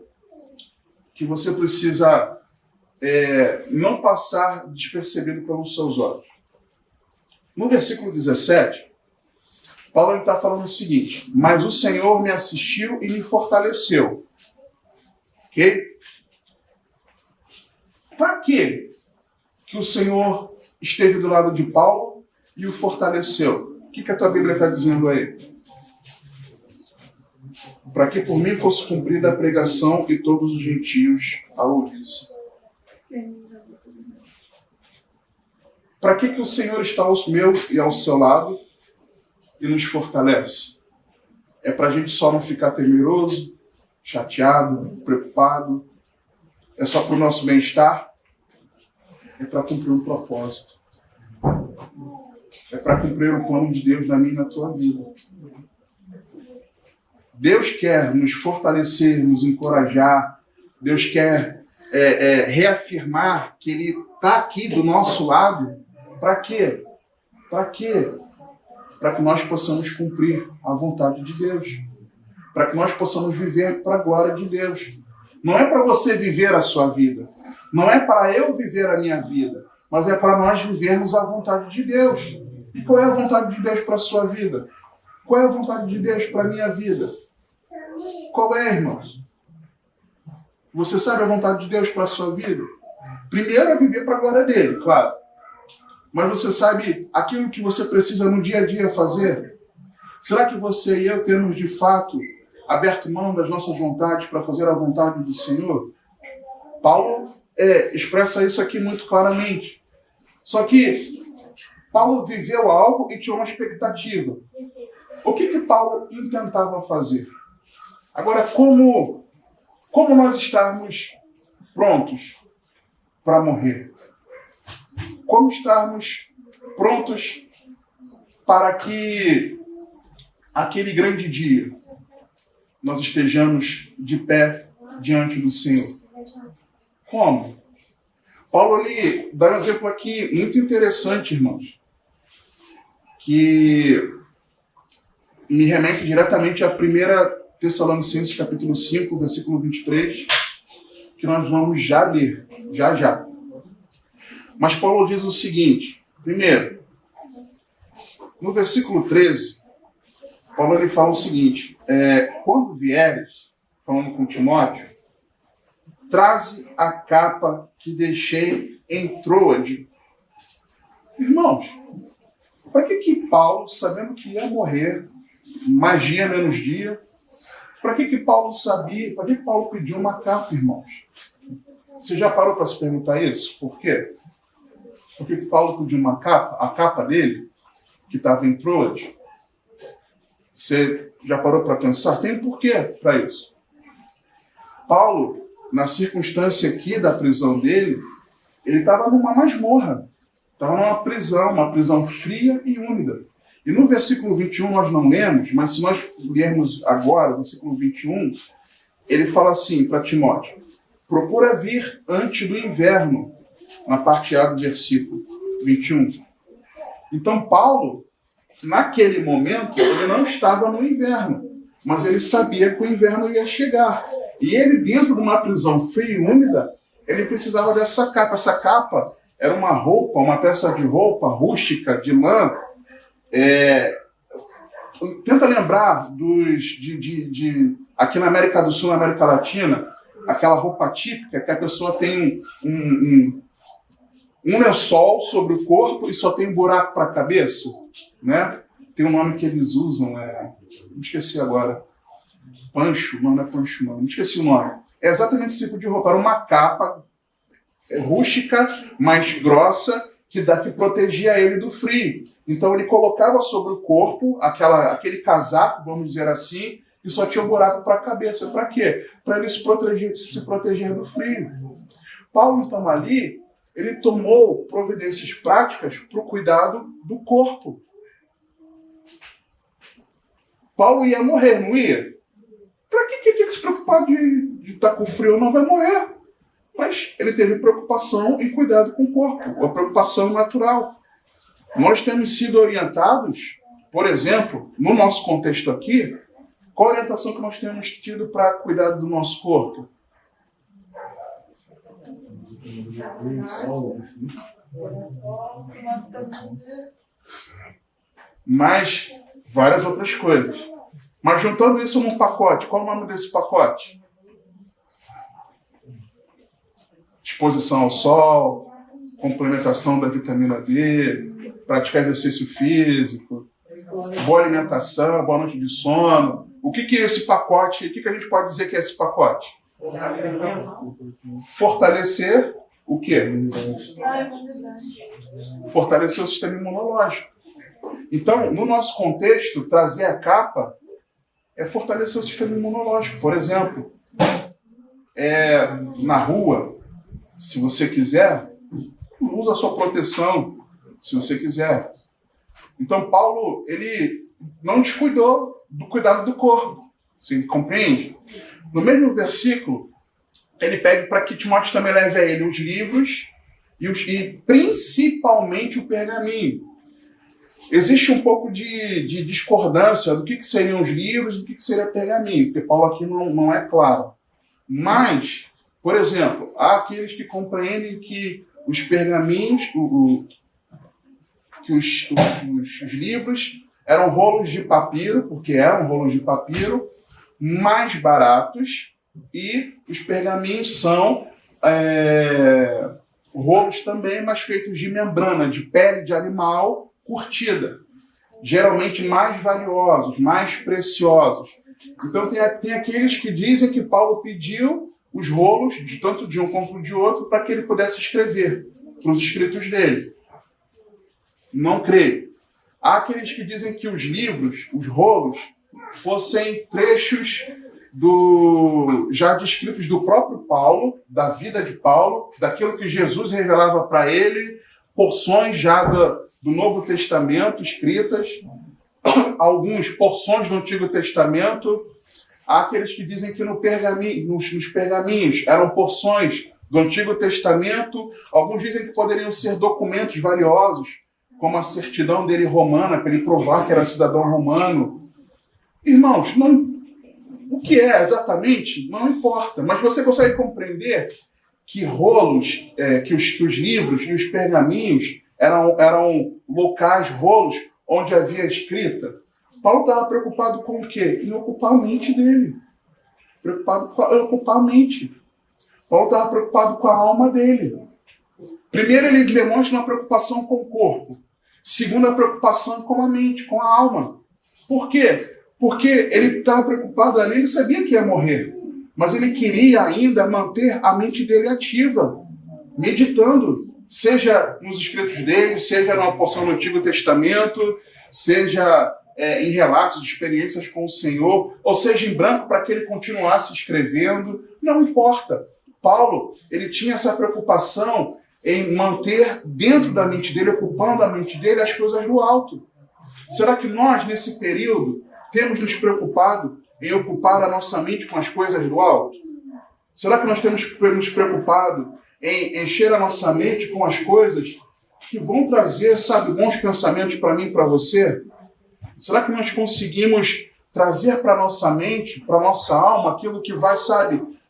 que você precisa não passar despercebido pelos seus olhos. No versículo 17, Paulo está falando o seguinte: mas o Senhor me assistiu e me fortaleceu. Ok? Para quê que o Senhor esteve do lado de Paulo e o fortaleceu? O que a tua Bíblia está dizendo aí? Para que por mim fosse cumprida a pregação e todos os gentios a ouvissem. Para que o Senhor está ao meu e ao seu lado e nos fortalece? É para a gente só não ficar temeroso, chateado, preocupado? É só para o nosso bem-estar? É para cumprir um propósito. É para cumprir o plano de Deus na minha e na tua vida. Deus quer nos fortalecer, nos encorajar. Deus quer reafirmar que Ele está aqui do nosso lado. Para quê? Para quê? Para que nós possamos cumprir a vontade de Deus. Para que nós possamos viver para a glória de Deus. Não é para você viver a sua vida. Não é para eu viver a minha vida. Mas é para nós vivermos a vontade de Deus. E qual é a vontade de Deus para a sua vida? Qual é a vontade de Deus para a minha vida? Qual é, irmãos? Você sabe a vontade de Deus para a sua vida? Primeiro é viver para a glória dele, claro. Mas você sabe aquilo que você precisa no dia a dia fazer? Será que você e eu temos de fato aberto mão das nossas vontades para fazer a vontade do Senhor? Paulo expressa isso aqui muito claramente. Só que Paulo viveu algo e tinha uma expectativa. O que Paulo intentava fazer? Agora, como nós estarmos prontos para morrer? Como estarmos prontos para que aquele grande dia nós estejamos de pé diante do Senhor. Como? Paulo ali dá um exemplo aqui muito interessante, irmãos, que me remete diretamente a 1 Tessalonicenses capítulo 5, versículo 23, que nós vamos já ler, já. Mas Paulo diz o seguinte, primeiro, no versículo 13, Paulo ele fala o seguinte, quando vieres, falando com Timóteo, traze a capa que deixei em Troade. Irmãos, para que Paulo, sabendo que ia morrer, mais dia menos dia, para que Paulo sabia, para que Paulo pediu uma capa, irmãos? Você já parou para se perguntar isso? Por quê? Por que Paulo pediu uma capa? A capa dele, que estava em Troade. Você já parou para pensar? Tem um porquê para isso. Paulo, na circunstância aqui da prisão dele, ele estava numa masmorra. Estava numa prisão fria e úmida. E no versículo 21 nós não lemos, mas se nós lermos agora, no versículo 21, ele fala assim para Timóteo, procura vir antes do inverno, na parte A do versículo 21. Então Paulo, naquele momento, ele não estava no inverno, mas ele sabia que o inverno ia chegar. E ele, dentro de uma prisão fria e úmida, ele precisava dessa capa. Essa capa era uma roupa, uma peça de roupa rústica, de lã. Tenta lembrar aqui na América do Sul, na América Latina, aquela roupa típica que a pessoa tem um lençol sobre o corpo e só tem um buraco para a cabeça, né? Tem um nome que eles usam, me esqueci agora. Pancho? Não é pancho, não. Me esqueci o nome. É exatamente esse tipo de roupa. Era uma capa rústica, mais grossa, que protegia ele do frio. Então ele colocava sobre o corpo aquele casaco, vamos dizer assim, e só tinha um buraco para a cabeça. Para quê? Para ele se proteger do frio. Paulo, então, ali, ele tomou providências práticas para o cuidado do corpo. Paulo ia morrer, não ia? Para que ele tinha que se preocupar de estar com frio? Não vai morrer. Mas ele teve preocupação em cuidado com o corpo, uma preocupação natural. Nós temos sido orientados, por exemplo, no nosso contexto aqui, qual a orientação que nós temos tido para cuidado do nosso corpo? Mas várias outras coisas. Mas juntando isso num pacote, qual é o nome desse pacote? Exposição ao sol, complementação da vitamina D, praticar exercício físico, boa alimentação, boa noite de sono. O que é esse pacote? O que a gente pode dizer que é esse pacote? Fortalecer o quê? Fortalecer o sistema imunológico. Então, no nosso contexto, trazer a capa é fortalecer o sistema imunológico. Por exemplo, na rua, se você quiser, usa a sua proteção, se você quiser. Então, Paulo, ele não descuidou do cuidado do corpo. Você compreende? No mesmo versículo, ele pede para que Timóteo também leve a ele os livros e principalmente o pergaminho. Existe um pouco de discordância do que seriam os livros e do que seria pergaminho, porque Paulo aqui não é claro. Mas, por exemplo, há aqueles que compreendem que os pergaminhos, que os livros eram rolos de papiro, porque eram rolos de papiro, mais baratos, e os pergaminhos são rolos também, mas feitos de membrana, de pele de animal curtida, geralmente mais valiosos, mais preciosos. Então tem aqueles que dizem que Paulo pediu os rolos, tanto de um quanto de outro, para que ele pudesse escrever para os escritos dele. Não creio. Há aqueles que dizem que os livros, os rolos, fossem trechos já descritos do próprio Paulo, da vida de Paulo, daquilo que Jesus revelava para ele, porções já do Novo Testamento escritas, algumas porções do Antigo Testamento. Há aqueles que dizem que nos pergaminhos eram porções do Antigo Testamento. Alguns dizem que poderiam ser documentos valiosos, como a certidão dele romana, para ele provar que era cidadão romano. Irmãos, o que é exatamente não importa, mas você consegue compreender que rolos, que os livros e os pergaminhos eram locais, rolos, onde havia escrita. Paulo estava preocupado com o quê? Em ocupar a mente dele. Preocupado em ocupar a mente. Paulo estava preocupado com a alma dele. Primeiro, ele demonstra uma preocupação com o corpo. Segundo, a preocupação com a mente, com a alma. Por quê? Porque ele estava preocupado ali, ele sabia que ia morrer. Mas ele queria ainda manter a mente dele ativa, meditando. Seja nos escritos dele, seja numa porção do Antigo Testamento, seja em relatos de experiências com o Senhor, ou seja em branco para que ele continuasse escrevendo. Não importa. Paulo, ele tinha essa preocupação em manter dentro da mente dele, ocupando a mente dele, as coisas do alto. Será que nós, nesse período, temos nos preocupado em ocupar a nossa mente com as coisas do alto? Será que nós temos nos preocupado em encher a nossa mente com as coisas que vão trazer, bons pensamentos para mim e para você? Será que nós conseguimos trazer para a nossa mente, para a nossa alma, aquilo que vai,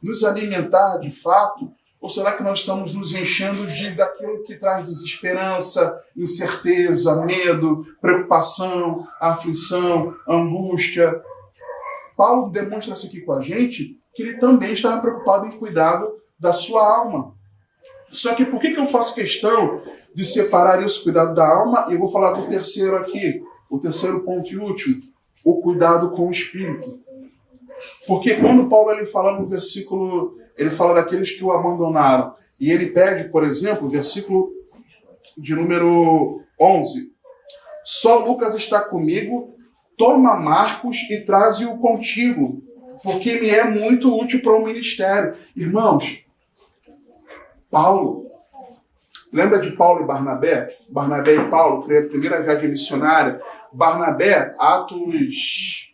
nos alimentar de fato? Ou será que nós estamos nos enchendo daquilo que traz desesperança, incerteza, medo, preocupação, aflição, angústia? Paulo demonstra isso aqui com a gente, que ele também estava preocupado em cuidado da sua alma. Só que por que eu faço questão de separar isso, cuidado da alma? E eu vou falar do terceiro aqui, o terceiro ponto e último, o cuidado com o espírito. Porque quando Paulo ele fala no versículo, ele fala daqueles que o abandonaram, e ele pede, por exemplo, o versículo de número 11, só Lucas está comigo, toma Marcos e traze-o contigo, porque me é muito útil para o ministério. Irmãos, Paulo, lembra de Paulo e Barnabé? Barnabé e Paulo, primeira viagem missionária. Barnabé, Atos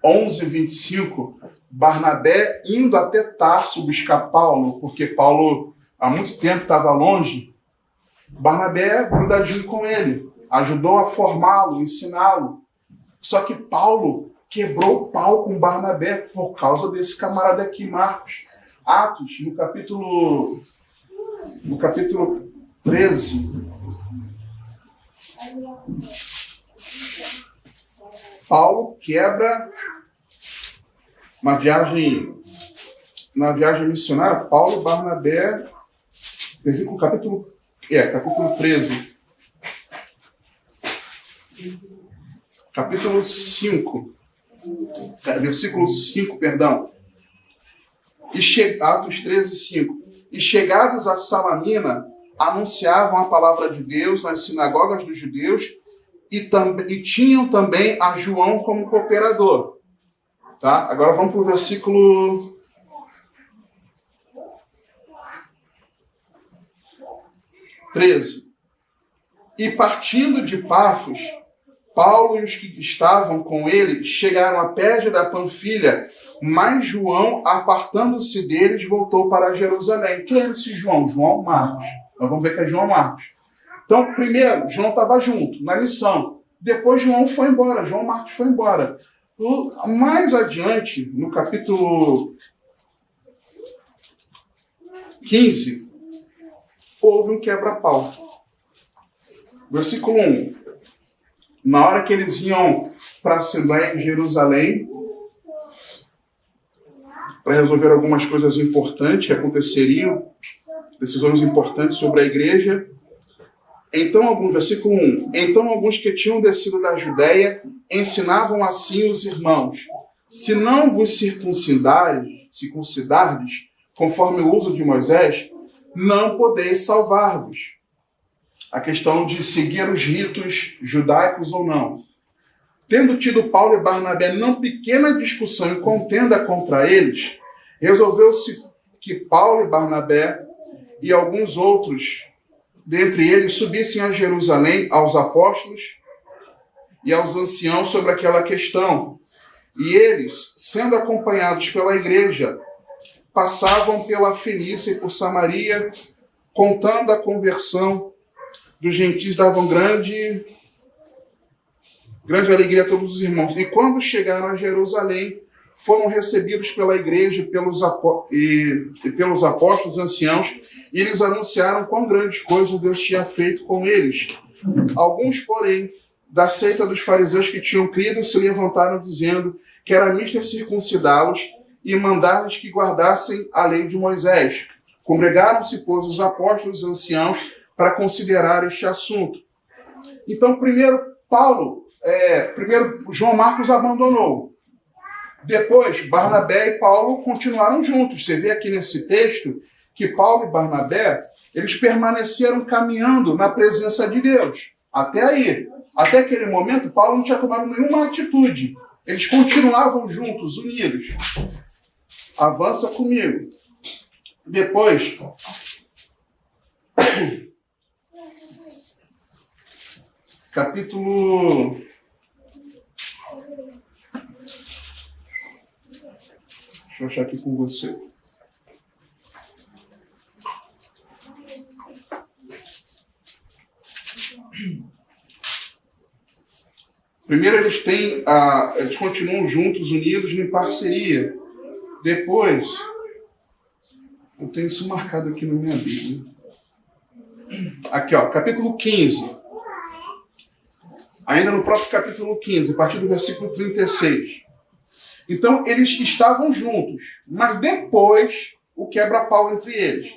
11, 25, Barnabé indo até Tarso buscar Paulo, porque Paulo há muito tempo estava longe. Barnabé grudadinho com ele, ajudou a formá-lo, ensiná-lo. Só que Paulo quebrou o pau com Barnabé por causa desse camarada aqui, Marcos. Atos, no capítulo 13, Paulo quebra uma viagem missionária, Paulo e Barnabé, capítulo 13, capítulo 5, versículo 5, perdão. Atos 13, 5. E chegados a Salamina, anunciavam a palavra de Deus nas sinagogas dos judeus e tinham também a João como cooperador. Tá? Agora vamos para o versículo 13. E partindo de Pafos, Paulo e os que estavam com ele chegaram a Perge da Panfilha, mas João, apartando-se deles, voltou para Jerusalém. Quem era esse João? João Marcos. Nós vamos ver que é João Marcos. Então, primeiro, João estava junto, na missão. Depois, João foi embora. João Marcos foi embora. Mais adiante, no capítulo 15, houve um quebra-pau. Versículo 1. Na hora que eles iam para a Assembleia em Jerusalém, para resolver algumas coisas importantes que aconteceriam, decisões importantes sobre a igreja. Então, versículo 1. Então, alguns que tinham descido da Judéia ensinavam assim os irmãos: se não vos circuncidardes, conforme o uso de Moisés, não podeis salvar-vos. A questão de seguir os ritos judaicos ou não. Tendo tido Paulo e Barnabé não pequena discussão e contenda contra eles, resolveu-se que Paulo e Barnabé e alguns outros dentre eles subissem a Jerusalém aos apóstolos e aos anciãos sobre aquela questão. E eles, sendo acompanhados pela igreja, passavam pela Fenícia e por Samaria, contando a conversão dos gentios, davam grande alegria a todos os irmãos. E quando chegaram a Jerusalém, foram recebidos pela igreja e pelos apóstolos anciãos, e eles anunciaram quão grandes coisas Deus tinha feito com eles. Alguns, porém, da seita dos fariseus que tinham crido, se levantaram dizendo que era mister circuncidá-los e mandar-lhes que guardassem a lei de Moisés. Congregaram-se, pois, os apóstolos anciãos para considerar este assunto. Então, primeiro João Marcos abandonou. Depois, Barnabé e Paulo continuaram juntos. Você vê aqui nesse texto que Paulo e Barnabé, eles permaneceram caminhando na presença de Deus. Até aí. Até aquele momento, Paulo não tinha tomado nenhuma atitude. Eles continuavam juntos, unidos. Avança comigo. Depois, capítulo... Deixa eu achar aqui com você. Primeiro eles continuam juntos, unidos, em parceria. Depois, eu tenho isso marcado aqui na minha Bíblia. Aqui, capítulo 15. Ainda no próprio capítulo 15, a partir do versículo 36. Então, eles estavam juntos, mas depois o quebra-pau entre eles.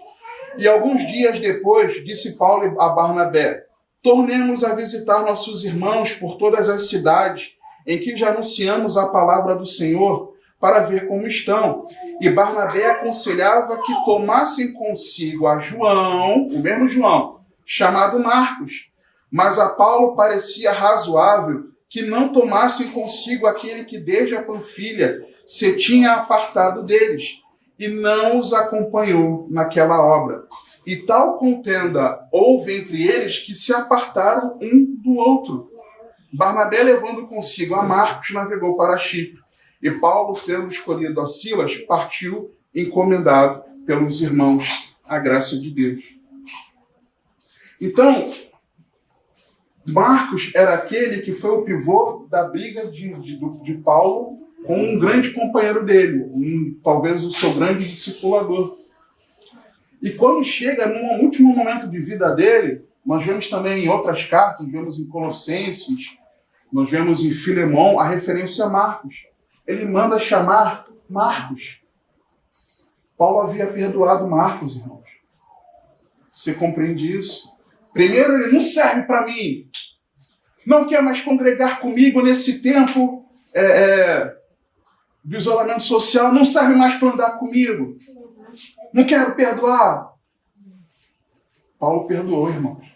E alguns dias depois, disse Paulo a Barnabé: tornemos a visitar nossos irmãos por todas as cidades em que já anunciamos a palavra do Senhor, para ver como estão. E Barnabé aconselhava que tomassem consigo a João, o mesmo João, chamado Marcos. Mas a Paulo parecia razoável que não tomassem consigo aquele que desde a Panfilha se tinha apartado deles, e não os acompanhou naquela obra. E tal contenda houve entre eles que se apartaram um do outro. Barnabé, levando consigo a Marcos, navegou para Chipre. E Paulo, tendo escolhido a Silas, partiu encomendado pelos irmãos à graça de Deus. Então, Marcos era aquele que foi o pivô da briga de Paulo com um grande companheiro dele, talvez o seu grande discipulador. E quando chega no último momento de vida dele, nós vemos também em outras cartas, vemos em Colossenses, nós vemos em Filemão a referência a Marcos. Ele manda chamar Marcos. Paulo havia perdoado Marcos, irmãos. Você compreende isso? Primeiro, ele não serve para mim. Não quer mais congregar comigo nesse tempo do isolamento social. Não serve mais para andar comigo. Não quero perdoar. Paulo perdoou, irmãos.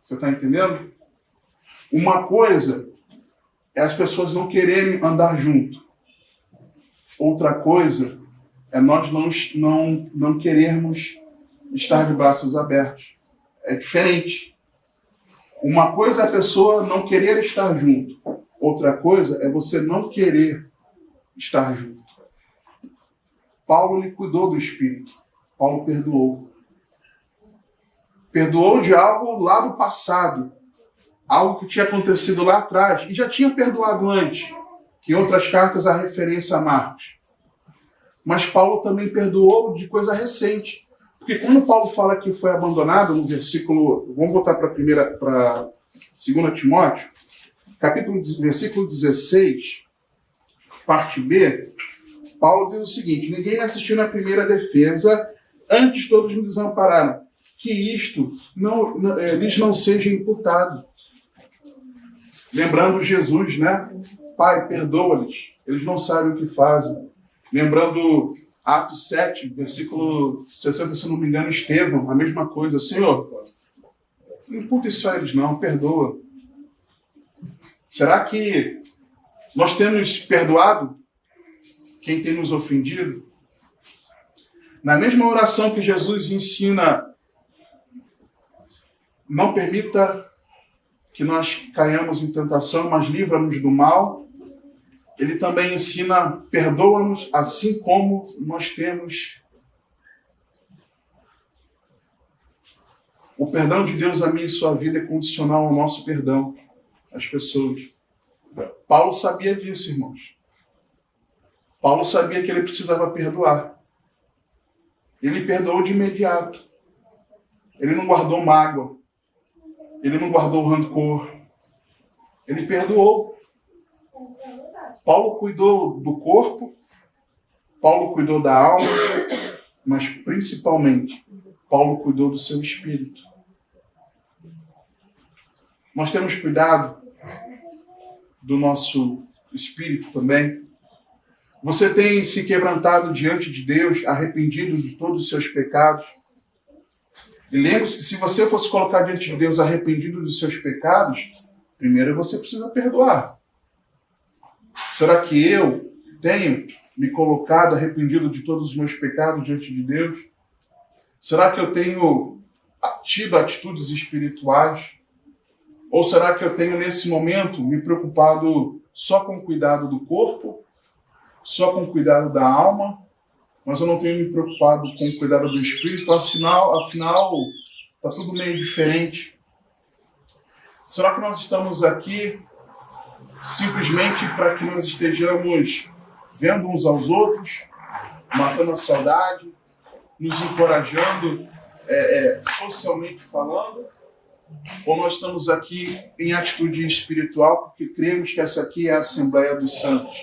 Você está entendendo? Uma coisa é as pessoas não quererem andar junto. Outra coisa é nós não querermos estar de braços abertos. É diferente. Uma coisa é a pessoa não querer estar junto. Outra coisa é você não querer estar junto. Paulo lhe cuidou do Espírito. Paulo perdoou. Perdoou de algo lá do passado. Algo que tinha acontecido lá atrás. E já tinha perdoado antes. Que em outras cartas há referência a Marcos. Mas Paulo também perdoou de coisa recente. Porque quando Paulo fala que foi abandonado, no versículo... Vamos voltar para 2 Timóteo. Versículo 16, parte B. Paulo diz o seguinte: ninguém me assistiu na primeira defesa, antes todos me desampararam. Que isto lhes não seja imputado. Lembrando Jesus, né? Pai, perdoa-lhes, eles não sabem o que fazem. Lembrando Atos 7, versículo 60, se não me engano, Estevão, a mesma coisa. Senhor, não imputa isso a eles não, perdoa. Será que nós temos perdoado quem tem nos ofendido? Na mesma oração que Jesus ensina não permita que nós caiamos em tentação, mas livra-nos do mal. Ele também ensina, perdoa-nos assim como nós temos. O perdão de Deus a minha e sua vida é condicional ao nosso perdão às pessoas. Paulo sabia disso, irmãos. Paulo sabia que ele precisava perdoar. Ele perdoou de imediato. Ele não guardou mágoa. Ele não guardou rancor. Ele perdoou. Paulo cuidou do corpo. Paulo cuidou da alma. Mas, principalmente, Paulo cuidou do seu espírito. Nós temos cuidado do nosso espírito também. Você tem se quebrantado diante de Deus, arrependido de todos os seus pecados. E lembre-se que se você fosse colocar diante de Deus arrependido dos seus pecados, primeiro você precisa perdoar. Será que eu tenho me colocado arrependido de todos os meus pecados diante de Deus? Será que eu tenho tido atitudes espirituais? Ou será que eu tenho, nesse momento, me preocupado só com o cuidado do corpo, só com o cuidado da alma, mas eu não tenho me preocupado com o cuidado do espírito? Afinal, está tudo meio diferente. Será que nós estamos aqui simplesmente para que nós estejamos vendo uns aos outros, matando a saudade, nos encorajando socialmente falando? Ou nós estamos aqui em atitude espiritual porque cremos que essa aqui é a Assembleia dos Santos?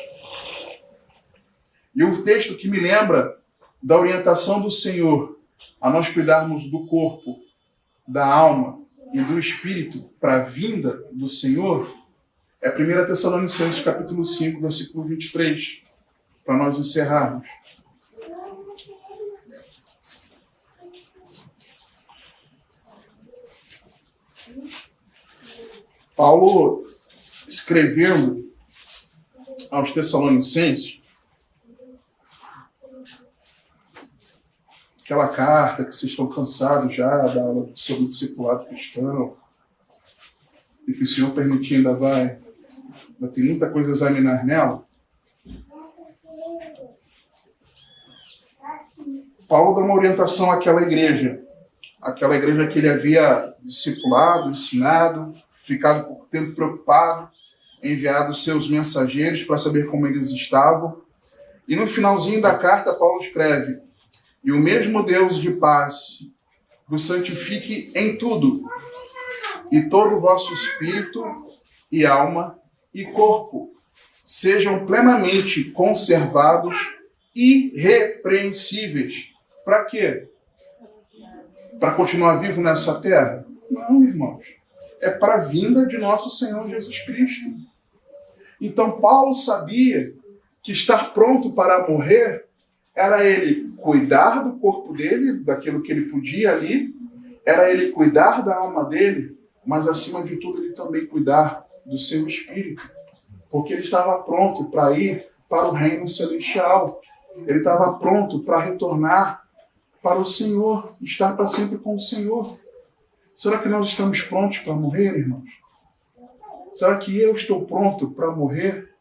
E o texto que me lembra da orientação do Senhor a nós cuidarmos do corpo, da alma e do espírito para a vinda do Senhor é 1 Tessalonicenses capítulo 5, versículo 23, para nós encerrarmos. Paulo, escrevendo aos Tessalonicenses, aquela carta que vocês estão cansados já da aula sobre o discipulado cristão, e que o Senhor permitir ainda tem muita coisa a examinar nela. Paulo dá uma orientação àquela igreja que ele havia discipulado, ensinado, ficado por tempo preocupado, enviado seus mensageiros para saber como eles estavam. E no finalzinho da carta, Paulo escreve: e o mesmo Deus de paz vos santifique em tudo, e todo o vosso espírito e alma e corpo sejam plenamente conservados irrepreensíveis. Para quê? Para continuar vivo nessa terra? Não, irmãos. É para a vinda de nosso Senhor Jesus Cristo. Então Paulo sabia que estar pronto para morrer era ele cuidar do corpo dele, daquilo que ele podia ali, era ele cuidar da alma dele, mas acima de tudo ele também cuidar do seu espírito, porque ele estava pronto para ir para o reino celestial. Ele estava pronto para retornar para o Senhor, estar para sempre com o Senhor. Será que nós estamos prontos para morrer, irmãos? Será que eu estou pronto para morrer?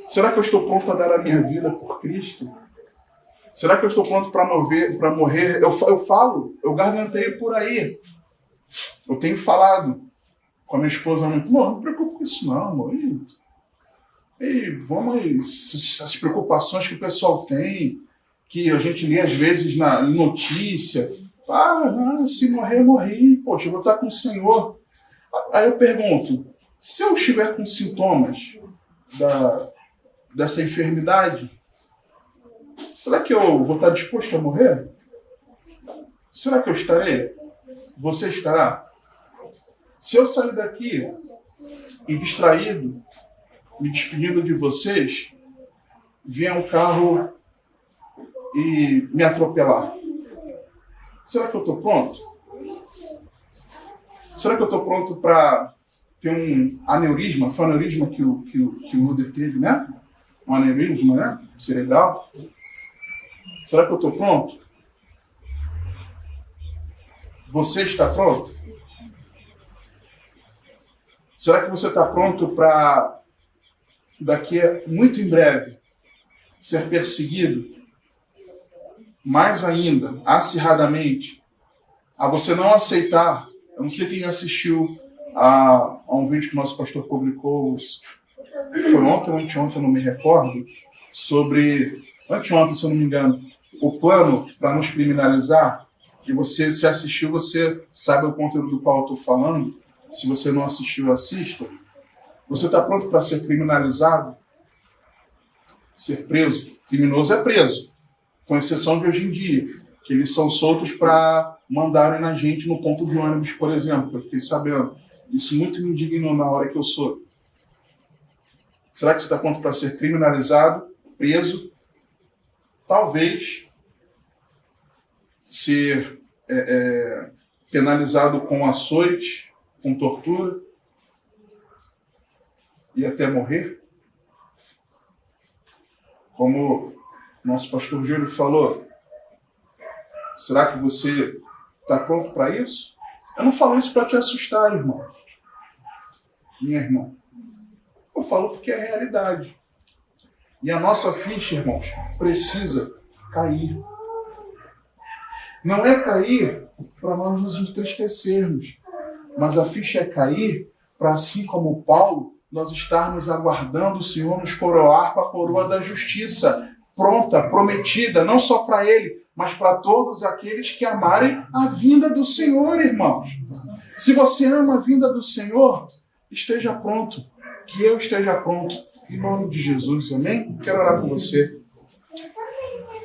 Será que eu estou pronto a dar a minha vida por Cristo? Será que eu estou pronto para morrer? Eu garganteio por aí. Eu tenho falado com a minha esposa, não me preocupe com isso não, amor. Essas preocupações que o pessoal tem, que a gente lê às vezes na notícia. Se morrer, eu morri. Poxa, eu vou estar com o Senhor. Aí eu pergunto, se eu estiver com sintomas dessa enfermidade, será que eu vou estar disposto a morrer? Será que eu estarei? Você estará? Se eu sair daqui e distraído, me despedindo de vocês, vier um carro e me atropelar, será que eu estou pronto? Será que eu estou pronto para ter um aneurisma? Foi um aneurisma que o Luder teve, né? Um aneurisma, né? Cerebral. Será que eu estou pronto? Você está pronto? Será que você está pronto para, daqui a muito em breve, ser perseguido? Mais ainda, acirradamente, a você não aceitar. Eu não sei quem assistiu a um vídeo que o nosso pastor publicou, foi ontem ou anteontem, não me recordo, sobre, anteontem, se eu não me engano, o plano para nos criminalizar. E você, se assistiu, você sabe o conteúdo do qual eu estou falando. Se você não assistiu, assista. Você está pronto para ser criminalizado? Ser preso? Criminoso é preso, com exceção de hoje em dia, que eles são soltos para mandarem na gente no ponto de ônibus, por exemplo, que eu fiquei sabendo. Isso muito me indignou na hora que eu sou. Será que você está pronto para ser criminalizado, preso? Talvez ser penalizado com açoite, com tortura e até morrer? Como nosso pastor Júlio falou, será que você está pronto para isso? Eu não falo isso para te assustar, irmão. Minha irmã. Eu falo porque é realidade. E a nossa ficha, irmãos, precisa cair. Não é cair para nós nos entristecermos, mas a ficha é cair para, assim como Paulo, nós estarmos aguardando o Senhor nos coroar com a coroa da justiça, pronta, prometida, não só para ele, mas para todos aqueles que amarem a vinda do Senhor, irmãos. Se você ama a vinda do Senhor, esteja pronto, que eu esteja pronto, em nome de Jesus, amém? Quero orar com você.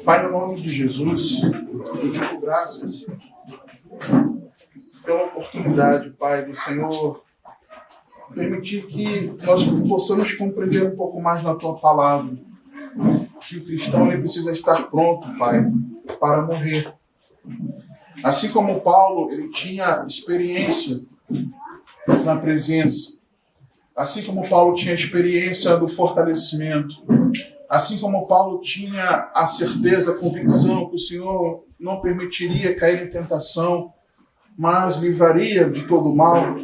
Pai, no nome de Jesus, eu te dou graças pela oportunidade, Pai, do Senhor permitir que nós possamos compreender um pouco mais na Tua Palavra. Que o cristão ele precisa estar pronto, Pai, para morrer. Assim como Paulo ele tinha experiência na presença, assim como Paulo tinha experiência do fortalecimento, assim como Paulo tinha a certeza, a convicção que o Senhor não permitiria cair em tentação, mas livraria de todo mal,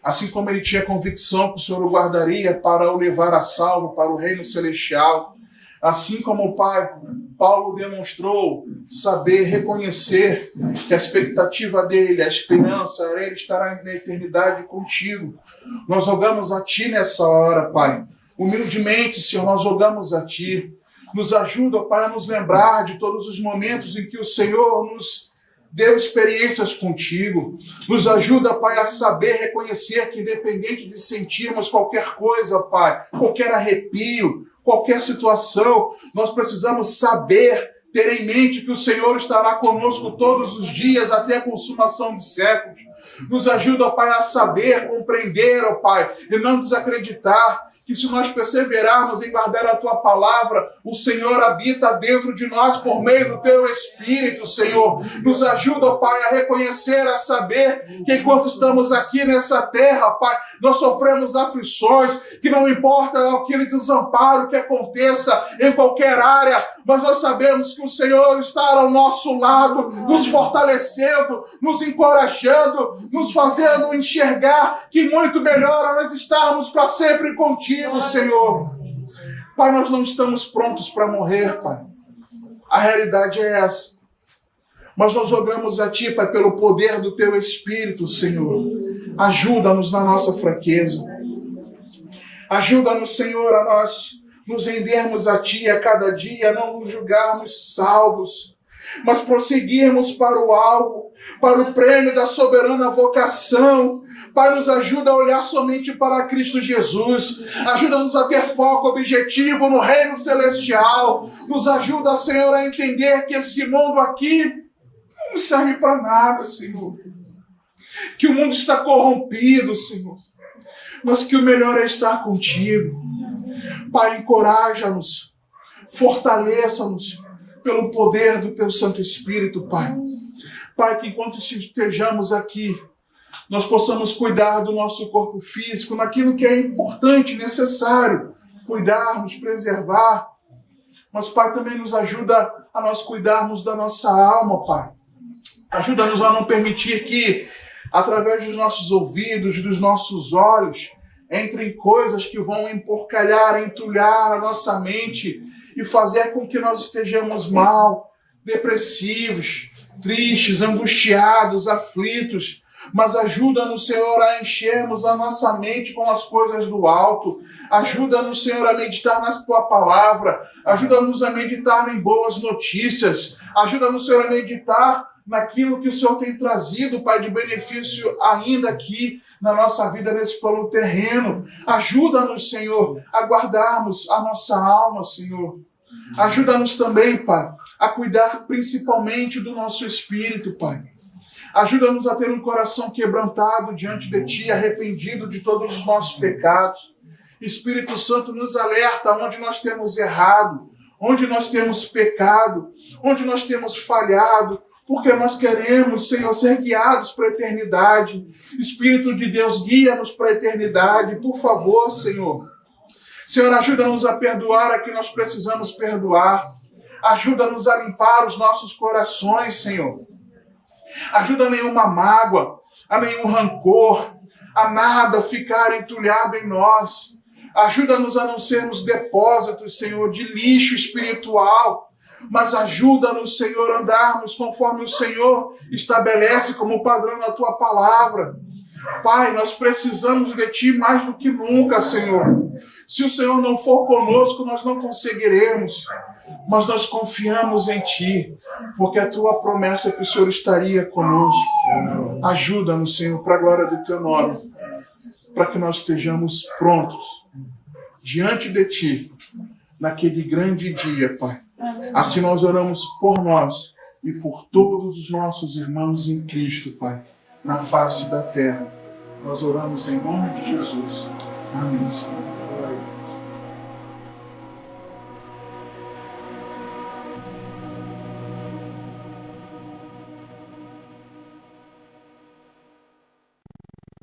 assim como ele tinha convicção que o Senhor o guardaria para o levar a salvo para o reino celestial, assim como o Pai, Paulo demonstrou saber reconhecer que a expectativa dele, a esperança era ele estar na eternidade contigo. Nós rogamos a Ti nessa hora, Pai. Humildemente, Senhor, nós rogamos a Ti. Nos ajuda, Pai, a nos lembrar de todos os momentos em que o Senhor nos deu experiências contigo. Nos ajuda, Pai, a saber reconhecer que independente de sentirmos qualquer coisa, Pai, qualquer arrepio, qualquer situação, nós precisamos saber, ter em mente que o Senhor estará conosco todos os dias até a consumação dos séculos. Nos ajuda, Pai, a saber, compreender, ó Pai, e não desacreditar que se nós perseverarmos em guardar a Tua palavra, o Senhor habita dentro de nós por meio do Teu Espírito, Senhor. Nos ajuda, Pai, a reconhecer, a saber que enquanto estamos aqui nessa terra, Pai, nós sofremos aflições, que não importa aquele desamparo que aconteça em qualquer área, mas nós sabemos que o Senhor está ao nosso lado, nos fortalecendo, nos encorajando, nos fazendo enxergar que muito melhor nós estarmos para sempre contigo, Senhor. Pai, nós não estamos prontos para morrer, Pai. A realidade é essa. Mas nós rogamos a Ti, Pai, pelo poder do Teu Espírito, Senhor. Ajuda-nos na nossa fraqueza. Ajuda-nos, Senhor, a nós nos rendermos a Ti a cada dia, não nos julgarmos salvos, mas prosseguirmos para o alvo, para o prêmio da soberana vocação. Pai, nos ajuda a olhar somente para Cristo Jesus. Ajuda-nos a ter foco objetivo no reino celestial. Nos ajuda, Senhor, a entender que esse mundo aqui não serve para nada, Senhor. Que o mundo está corrompido, Senhor. Mas que o melhor é estar contigo. Pai, encoraja-nos, fortaleça-nos pelo poder do Teu Santo Espírito, Pai. Pai, que enquanto estejamos aqui, nós possamos cuidar do nosso corpo físico, naquilo que é importante, necessário, cuidarmos, preservar. Mas, Pai, também nos ajuda a nós cuidarmos da nossa alma, Pai. Ajuda-nos a não permitir que, através dos nossos ouvidos, dos nossos olhos, entre em coisas que vão emporcalhar, entulhar a nossa mente e fazer com que nós estejamos mal, depressivos, tristes, angustiados, aflitos. Mas ajuda-nos, Senhor, a enchermos a nossa mente com as coisas do alto. Ajuda-nos, Senhor, a meditar na Tua palavra. Ajuda-nos a meditar em boas notícias. Ajuda-nos, Senhor, a meditar naquilo que o Senhor tem trazido, Pai, de benefício ainda aqui na nossa vida, nesse plano terreno. Ajuda-nos, Senhor, a guardarmos a nossa alma, Senhor. Ajuda-nos também, Pai, a cuidar principalmente do nosso espírito, Pai. Ajuda-nos a ter um coração quebrantado diante de Ti, arrependido de todos os nossos pecados. Espírito Santo, nos alerta onde nós temos errado, onde nós temos pecado, onde nós temos falhado, porque nós queremos, Senhor, ser guiados para a eternidade. Espírito de Deus, guia-nos para a eternidade, por favor, Senhor. Senhor, ajuda-nos a perdoar a quem nós precisamos perdoar. Ajuda-nos a limpar os nossos corações, Senhor. Ajuda a nenhuma mágoa, a nenhum rancor, a nada ficar entulhado em nós. Ajuda-nos a não sermos depósitos, Senhor, de lixo espiritual, mas ajuda-nos, Senhor, a andarmos conforme o Senhor estabelece como padrão na Tua palavra. Pai, nós precisamos de Ti mais do que nunca, Senhor. Se o Senhor não for conosco, nós não conseguiremos. Mas nós confiamos em Ti, porque a Tua promessa é que o Senhor estaria conosco. Ajuda-nos, Senhor, para a glória do Teu nome, para que nós estejamos prontos diante de Ti, naquele grande dia, Pai. Assim nós oramos por nós e por todos os nossos irmãos em Cristo, Pai, na face da terra. Nós oramos em nome de Jesus. Amém, Senhor.